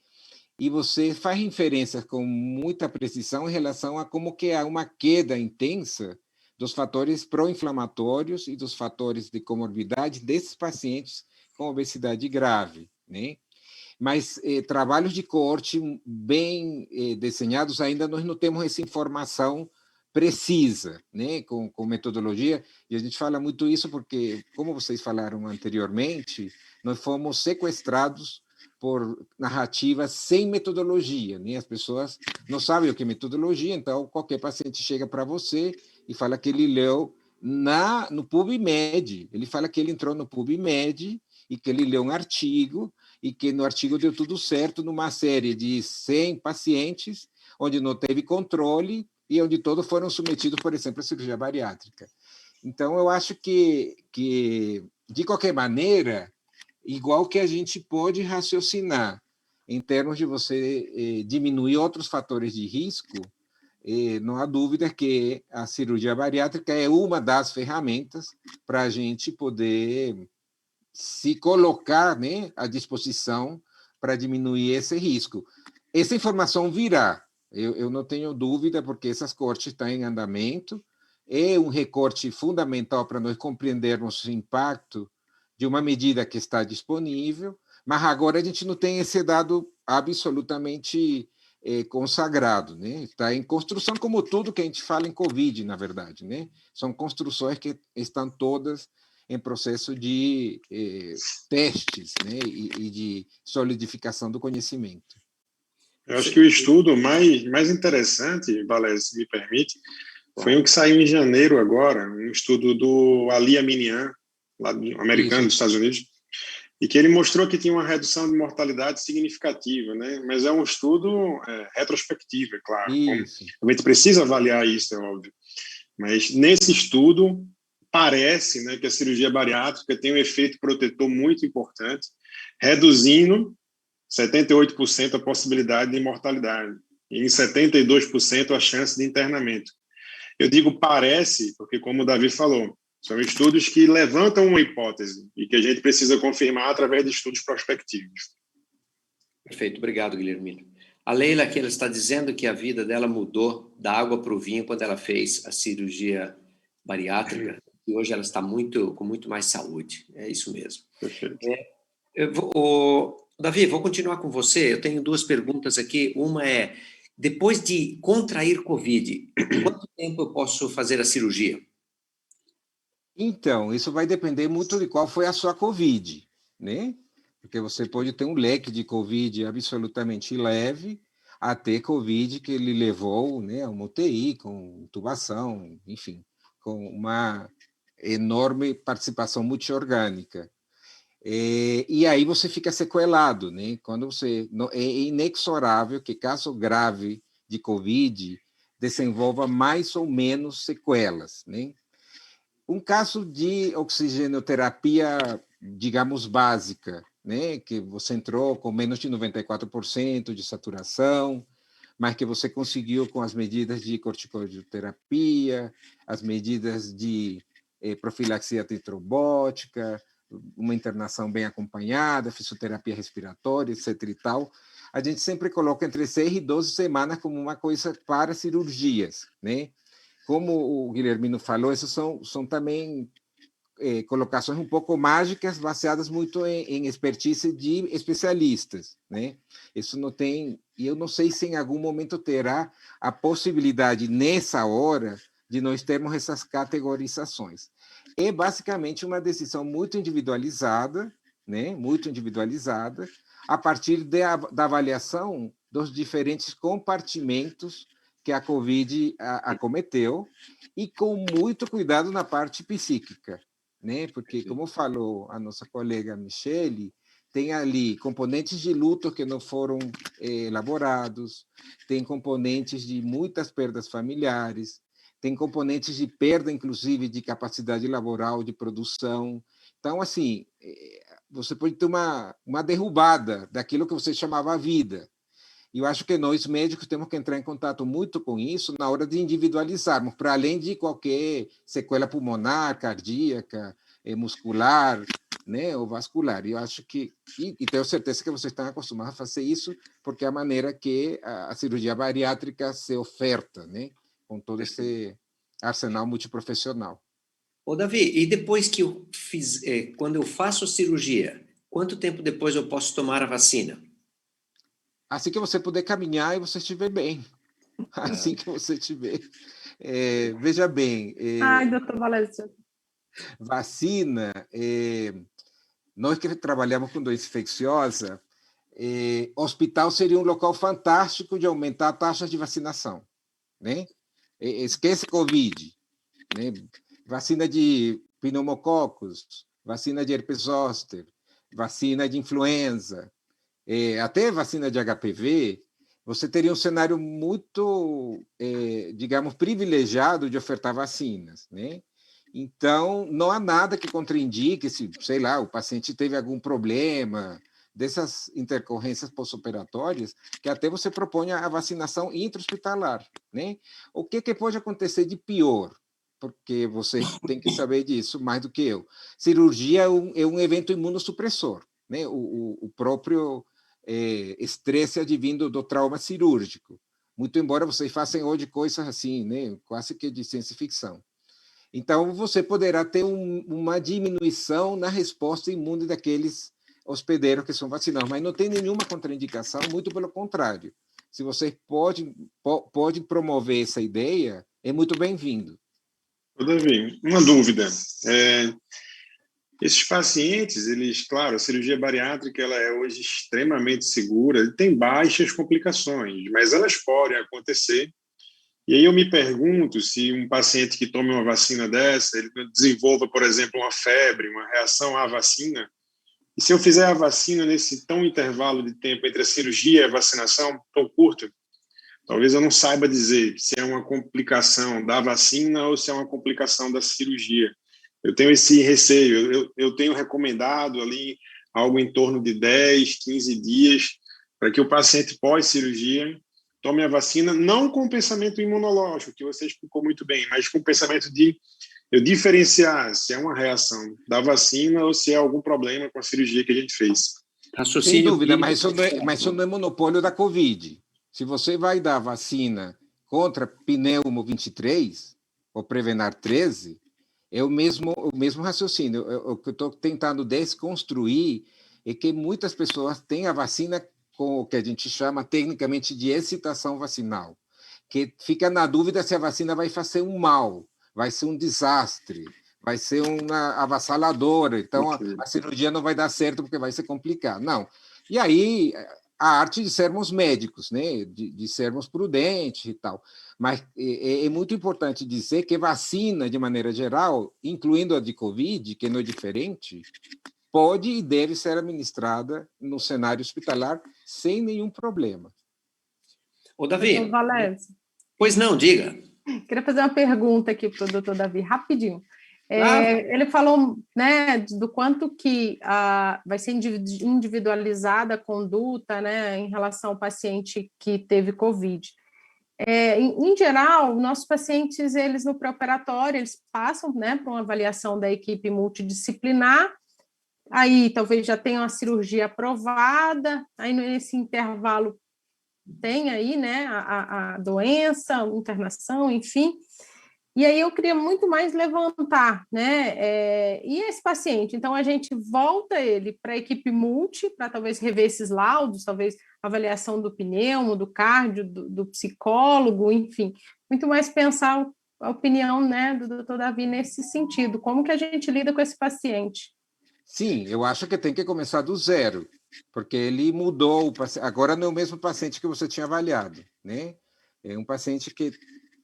E você faz inferências com muita precisão em relação a como que há uma queda intensa dos fatores pró-inflamatórios e dos fatores de comorbidade desses pacientes com obesidade grave, né? Mas trabalhos de coorte bem desenhados, ainda nós não temos essa informação precisa, né, com metodologia, e a gente fala muito isso porque, como vocês falaram anteriormente, nós fomos sequestrados por narrativas sem metodologia, né? As pessoas não sabem o que é metodologia, então qualquer paciente chega para você e fala que ele leu no PubMed, ele fala que ele entrou no PubMed e que ele leu um artigo e que no artigo deu tudo certo numa série de 100 pacientes, onde não teve controle e onde todos foram submetidos, por exemplo, à cirurgia bariátrica. Então, eu acho que de qualquer maneira, igual que a gente pode raciocinar em termos de você diminuir outros fatores de risco, não há dúvida que a cirurgia bariátrica é uma das ferramentas para a gente poder se colocar, né, à disposição para diminuir esse risco. Essa informação virá, eu não tenho dúvida, porque essas cortes estão em andamento, é um recorte fundamental para nós compreendermos o impacto de uma medida que está disponível, mas agora a gente não tem esse dado absolutamente consagrado, né? Está em construção, como tudo que a gente fala em Covid, na verdade, né? São construções que estão todas em processo de testes, né, e de solidificação do conhecimento.
Eu acho que o estudo mais interessante, Valério, se me permite, foi um que saiu em janeiro agora, um estudo do Ali Aminian, lá americano dos Estados Unidos, e que ele mostrou que tinha uma redução de mortalidade significativa, né? Mas é um estudo retrospectivo, é claro. A gente precisa avaliar isso, é óbvio. Mas nesse estudo parece, né, que a cirurgia bariátrica tem um efeito protetor muito importante, reduzindo 78% a possibilidade de mortalidade e em 72% a chance de internamento. Eu digo parece, porque como o Davi falou, são estudos que levantam uma hipótese e que a gente precisa confirmar através de estudos prospectivos.
Perfeito, obrigado, Guilhermino. A Leila, que ela está dizendo que a vida dela mudou da água para o vinho quando ela fez a cirurgia bariátrica, e hoje ela está com muito mais saúde. É isso mesmo.
Perfeito.
Davi, vou continuar com você. Eu tenho 2 perguntas aqui. Uma é, depois de contrair COVID, quanto tempo eu posso fazer a cirurgia?
Então, isso vai depender muito de qual foi a sua COVID, né? Porque você pode ter um leque de Covid absolutamente leve até Covid que ele levou, né, a uma UTI com intubação, enfim, com uma enorme participação multiorgânica. E aí você fica sequelado, né? Quando você é inexorável que caso grave de Covid desenvolva mais ou menos sequelas, né? Um caso de oxigenoterapia, digamos, básica, né? Que você entrou com menos de 94% de saturação, mas que você conseguiu com as medidas de corticoterapia, as medidas de profilaxia antitrombótica, uma internação bem acompanhada, fisioterapia respiratória, etc. e tal, a gente sempre coloca entre 6 e 12 semanas como uma coisa para cirurgias, né? Como o Guilhermino falou, essas são também colocações um pouco mágicas, baseadas muito em expertise de especialistas, né? Isso não tem, e eu não sei se em algum momento terá a possibilidade, nessa hora, de nós termos essas categorizações. É basicamente uma decisão muito individualizada, né? Muito individualizada, a partir da avaliação dos diferentes compartimentos que a Covid acometeu, e com muito cuidado na parte psíquica, né? Porque, como falou a nossa colega Michele, tem ali componentes de luto que não foram elaborados, tem componentes de muitas perdas familiares, tem componentes de perda, inclusive, de capacidade laboral, de produção. Então, assim, você pode ter uma derrubada daquilo que você chamava a vida. E eu acho que nós, médicos, temos que entrar em contato muito com isso na hora de individualizarmos, para além de qualquer sequela pulmonar, cardíaca, muscular, né, ou vascular. E eu acho que, e tenho certeza que vocês estão acostumados a fazer isso, porque é a maneira que a cirurgia bariátrica se oferta, né, com todo esse arsenal multiprofissional.
Ô, Davi, e depois que eu fiz, quando eu faço cirurgia, quanto tempo depois eu posso tomar a vacina?
Assim que você puder caminhar e você estiver bem. Assim que você estiver. Veja bem.
Ai, doutor Valézio.
Vacina, nós que trabalhamos com doença infecciosa, hospital seria um local fantástico de aumentar a taxa de vacinação, né? Esquece Covid, né? Vacina de pneumococos, vacina de herpes zoster, vacina de influenza, até vacina de HPV, você teria um cenário muito, digamos, privilegiado de ofertar vacinas, né? Então, não há nada que contraindique se, sei lá, o paciente teve algum problema dessas intercorrências pós-operatórias, que até você propõe a vacinação intra-hospitalar, né? O que pode acontecer de pior? Porque você tem que saber disso mais do que eu. Cirurgia é um evento imunossupressor, né? O próprio estresse advindo do trauma cirúrgico. Muito embora vocês façam hoje coisas assim, né? Quase que de ciência ficção. Então, você poderá ter uma diminuição na resposta imune daqueles hospedeiros que são vacinados, mas não tem nenhuma contraindicação, muito pelo contrário. Se você pode promover essa ideia, é muito bem-vindo.
Davi, uma dúvida. Esses pacientes, eles, claro, a cirurgia bariátrica ela é hoje extremamente segura, tem baixas complicações, mas elas podem acontecer. E aí eu me pergunto se um paciente que tome uma vacina dessa, ele desenvolva, por exemplo, uma febre, uma reação à vacina, e se eu fizer a vacina nesse tão intervalo de tempo entre a cirurgia e a vacinação, tão curto, talvez eu não saiba dizer se é uma complicação da vacina ou se é uma complicação da cirurgia. Eu tenho esse receio, eu tenho recomendado ali algo em torno de 10, 15 dias para que o paciente pós-cirurgia tome a vacina, não com pensamento imunológico, que você explicou muito bem, mas com pensamento de eu diferenciar se é uma reação da vacina ou se é algum problema com a cirurgia que a gente fez.
Sem dúvida, mas isso não é monopólio da Covid. Se você vai dar vacina contra pneumo 23 ou Prevenar 13, é o mesmo raciocínio. O que eu estou tentando desconstruir é que muitas pessoas têm a vacina com o que a gente chama tecnicamente de excitação vacinal, que fica na dúvida se a vacina vai fazer um mal, vai ser um desastre, vai ser uma avassaladora, então
Ok.
a cirurgia não vai dar certo porque vai ser complicado. Não. E aí, a arte de sermos médicos, né? De sermos prudentes e tal. Mas é muito importante dizer que vacina, de maneira geral, incluindo a de Covid, que não é diferente, pode e deve ser administrada no cenário hospitalar sem nenhum problema.
Ô,
Doutor
Davi,
Valézio,
pois não, diga.
queria fazer uma pergunta aqui para o doutor Davi, rapidinho.
Claro.
Ele falou, né, do quanto que vai ser individualizada a conduta, né, em relação ao paciente que teve Covid. Em geral, nossos pacientes, eles no pré-operatório, eles passam, né, por uma avaliação da equipe multidisciplinar, aí talvez já tenha uma cirurgia aprovada, aí nesse intervalo tem aí, né, a doença, a internação, enfim. E aí eu queria muito mais levantar, né? E esse paciente, então a gente volta ele para a equipe multi, para talvez rever esses laudos, talvez avaliação do pneumo, do cardio, do psicólogo, enfim, muito mais pensar a opinião, né, do doutor Davi nesse sentido, como que a gente lida com esse paciente?
Sim, eu acho que tem que começar do zero, porque ele mudou, agora não é o mesmo paciente que você tinha avaliado, né? É um paciente que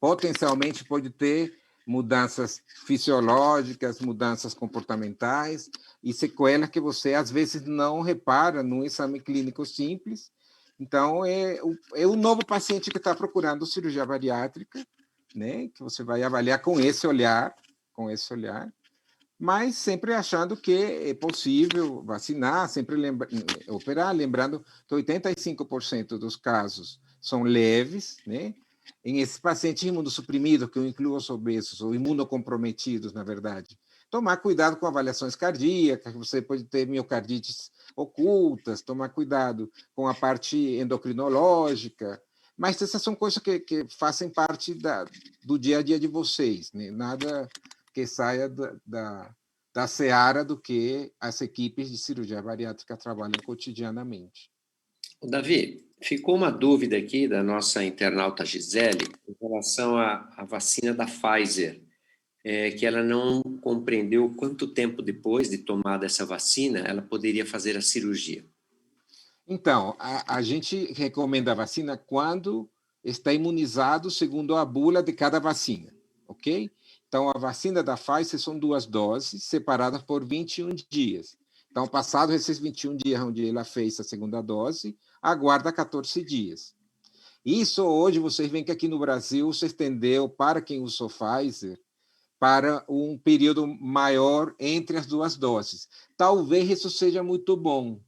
potencialmente pode ter mudanças fisiológicas, mudanças comportamentais e sequelas que você às vezes não repara num exame clínico simples. Então, é o novo paciente que está procurando cirurgia bariátrica, né? Que você vai avaliar com esse olhar, mas sempre achando que é possível vacinar, sempre operar, lembrando que 85% dos casos são leves, né? Em esse paciente imunossuprimido, que eu incluo os obesos, ou imunocomprometidos, na verdade, tomar cuidado com avaliações cardíacas, você pode ter miocardites ocultas, tomar cuidado com a parte endocrinológica, mas essas são coisas que fazem parte do dia a dia de vocês, né? Nada que saia da seara do que as equipes de cirurgia bariátrica trabalham cotidianamente.
Ô, Davi, ficou uma dúvida aqui da nossa internauta Gisele em relação à vacina da Pfizer, que ela não compreendeu quanto tempo depois de tomada essa vacina ela poderia fazer a cirurgia.
Então, a gente recomenda a vacina quando está imunizado segundo a bula de cada vacina, ok? Então, a vacina da Pfizer são 2 doses separadas por 21 dias. Então, passados esses 21 dias onde ela fez a segunda dose, aguarda 14 dias. Isso hoje, vocês veem que aqui no Brasil se estendeu para quem usou Pfizer para um período maior entre as 2 doses. Talvez isso seja muito bom.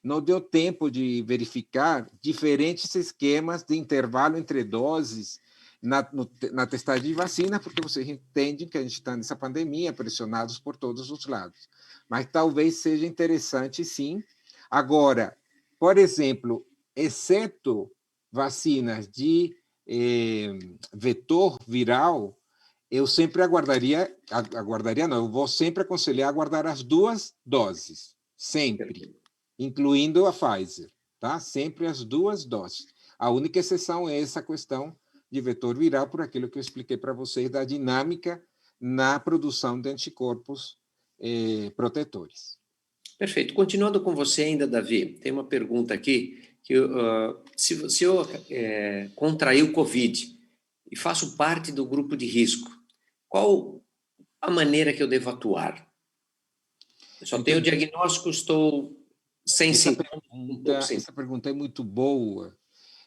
Não deu tempo de verificar diferentes esquemas de intervalo entre doses na testagem de vacina, porque vocês entendem que a gente está nessa pandemia, pressionados por todos os lados. Mas talvez seja interessante, sim. Agora, por exemplo, exceto vacinas de vetor viral, eu sempre eu vou sempre aconselhar a guardar as 2 doses, sempre, incluindo a Pfizer, tá? Sempre as 2 doses. A única exceção é essa questão de vetor viral, por aquilo que eu expliquei para vocês da dinâmica na produção de anticorpos protetores.
Perfeito. Continuando com você ainda, Davi, tem uma pergunta aqui, que se eu contrair o Covid e faço parte do grupo de risco, qual a maneira que eu devo atuar? Eu só tenho o diagnóstico, estou sem sintomas.
Essa pergunta é muito boa,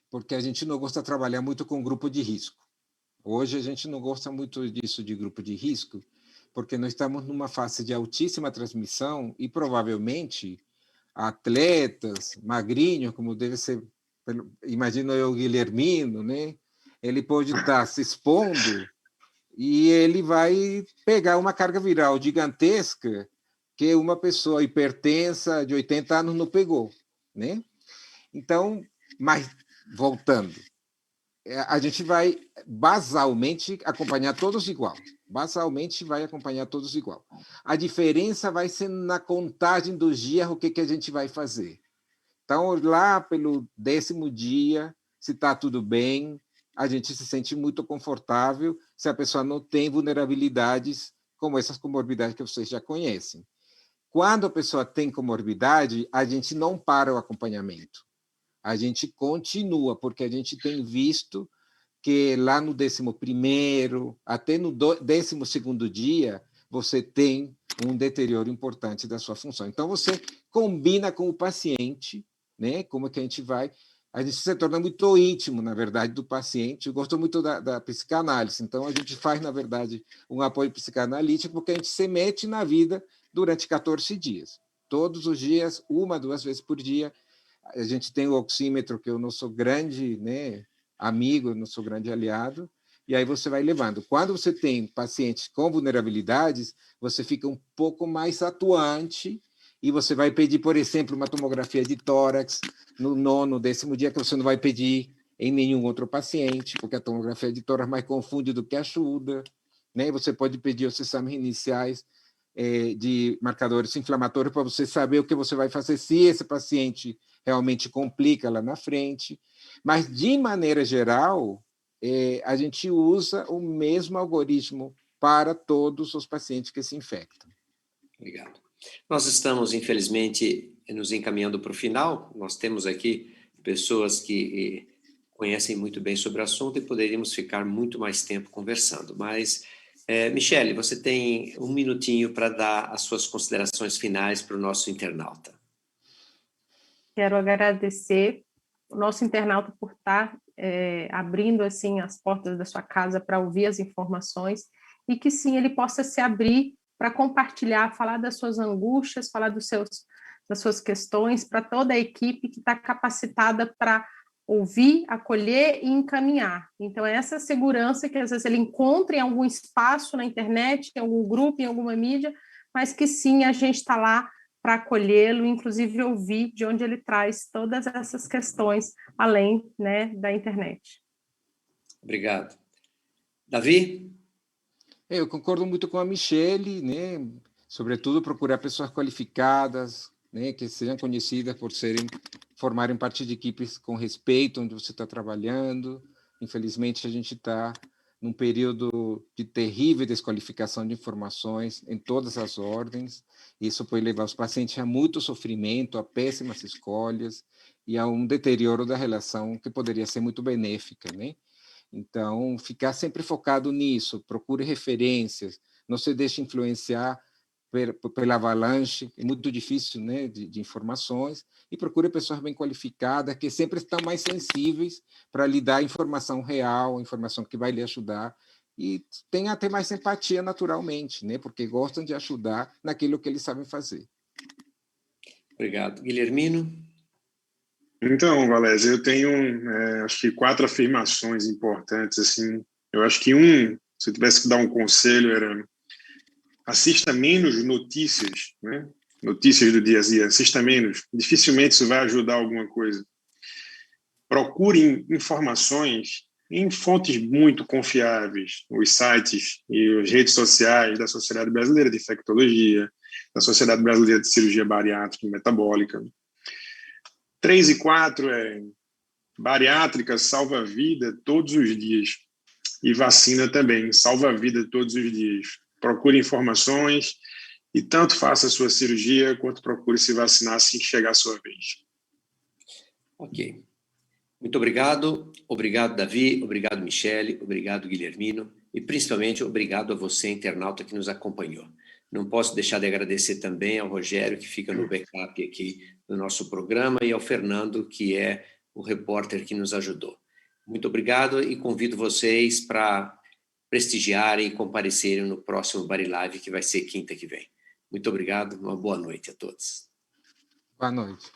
porque a gente não gosta de trabalhar muito com grupo de risco. Hoje a gente não gosta muito disso de grupo de risco, porque nós estamos numa fase de altíssima transmissão e provavelmente atletas, magrinho, como deve ser, imagino eu, o Guilhermino, né? Ele pode estar se expondo e ele vai pegar uma carga viral gigantesca que uma pessoa hipertensa de 80 anos não pegou, né? Então, mas voltando, a gente vai basalmente acompanhar todos igual. A diferença vai ser na contagem dos dias, o que a gente vai fazer. Então, lá pelo 10º dia, se está tudo bem, a gente se sente muito confortável se a pessoa não tem vulnerabilidades como essas comorbidades que vocês já conhecem. Quando a pessoa tem comorbidade, a gente não para o acompanhamento. A gente continua, porque a gente tem visto que lá no 11º, até no 12º dia, você tem um deterioro importante da sua função. Então, você combina com o paciente, né? Como é que a gente vai... A gente se torna muito íntimo, na verdade, do paciente. Eu gosto muito da psicanálise. Então, a gente faz, na verdade, um apoio psicanalítico, porque a gente se mete na vida durante 14 dias. Todos os dias, 1, 2 vezes por dia. A gente tem o oxímetro, que é o nosso grande, né, amigo, nosso grande aliado, e aí você vai levando. Quando você tem pacientes com vulnerabilidades, você fica um pouco mais atuante e você vai pedir, por exemplo, uma tomografia de tórax no 9º, 10º dia, que você não vai pedir em nenhum outro paciente, porque a tomografia de tórax mais confunde do que ajuda, né? Você pode pedir os exames iniciais de marcadores inflamatórios para você saber o que você vai fazer se esse paciente realmente complica lá na frente. Mas, de maneira geral, a gente usa o mesmo algoritmo para todos os pacientes que se infectam.
Obrigado. Nós estamos, infelizmente, nos encaminhando para o final. Nós temos aqui pessoas que conhecem muito bem sobre o assunto e poderíamos ficar muito mais tempo conversando. Mas, Michele, você tem um minutinho para dar as suas considerações finais para o nosso internauta.
Quero agradecer o nosso internauta por estar abrindo assim as portas da sua casa para ouvir as informações e que sim, ele possa se abrir para compartilhar, falar das suas angústias, falar das suas questões para toda a equipe que está capacitada para ouvir, acolher e encaminhar. Então, é essa segurança que às vezes ele encontra em algum espaço na internet, em algum grupo, em alguma mídia, mas que sim, a gente está lá para acolhê-lo, inclusive ouvir de onde ele traz todas essas questões, além, né, da internet.
Obrigado. Davi?
Eu concordo muito com a Michele, né? Sobretudo procurar pessoas qualificadas, né? Que sejam conhecidas por formarem parte de equipes com respeito onde você está trabalhando. Infelizmente, a gente está num período de terrível desqualificação de informações em todas as ordens. Isso pode levar os pacientes a muito sofrimento, a péssimas escolhas e a um deterioro da relação que poderia ser muito benéfica, né? Então, ficar sempre focado nisso, procure referências, não se deixe influenciar pela avalanche, é muito difícil, né, de informações, e procure pessoas bem qualificadas, que sempre estão mais sensíveis para lhe dar informação real, informação que vai lhe ajudar, e tenha até mais empatia naturalmente, né, porque gostam de ajudar naquilo que eles sabem fazer.
Obrigado. Guilhermino?
Então, Valézia, eu tenho, acho que 4 afirmações importantes, assim. Eu acho que se eu tivesse que dar um conselho, era assista menos notícias, né? Notícias do dia a dia, assista menos. Dificilmente isso vai ajudar alguma coisa. Procure informações em fontes muito confiáveis, os sites e as redes sociais da Sociedade Brasileira de Infectologia, da Sociedade Brasileira de Cirurgia Bariátrica e Metabólica. 3 e 4 bariátrica salva a vida todos os dias e vacina também salva a vida todos os dias. Procure informações e tanto faça a sua cirurgia quanto procure se vacinar assim que chegar a sua vez.
Ok. Muito obrigado. Obrigado, Davi. Obrigado, Michele. Obrigado, Guilhermino. E, principalmente, obrigado a você, internauta, que nos acompanhou. Não posso deixar de agradecer também ao Rogério, que fica no backup aqui do nosso programa, e ao Fernando, que é o repórter que nos ajudou. Muito obrigado e convido vocês para prestigiarem e comparecerem no próximo Barilive, que vai ser quinta que vem. Muito obrigado. Uma boa noite a todos.
Boa noite.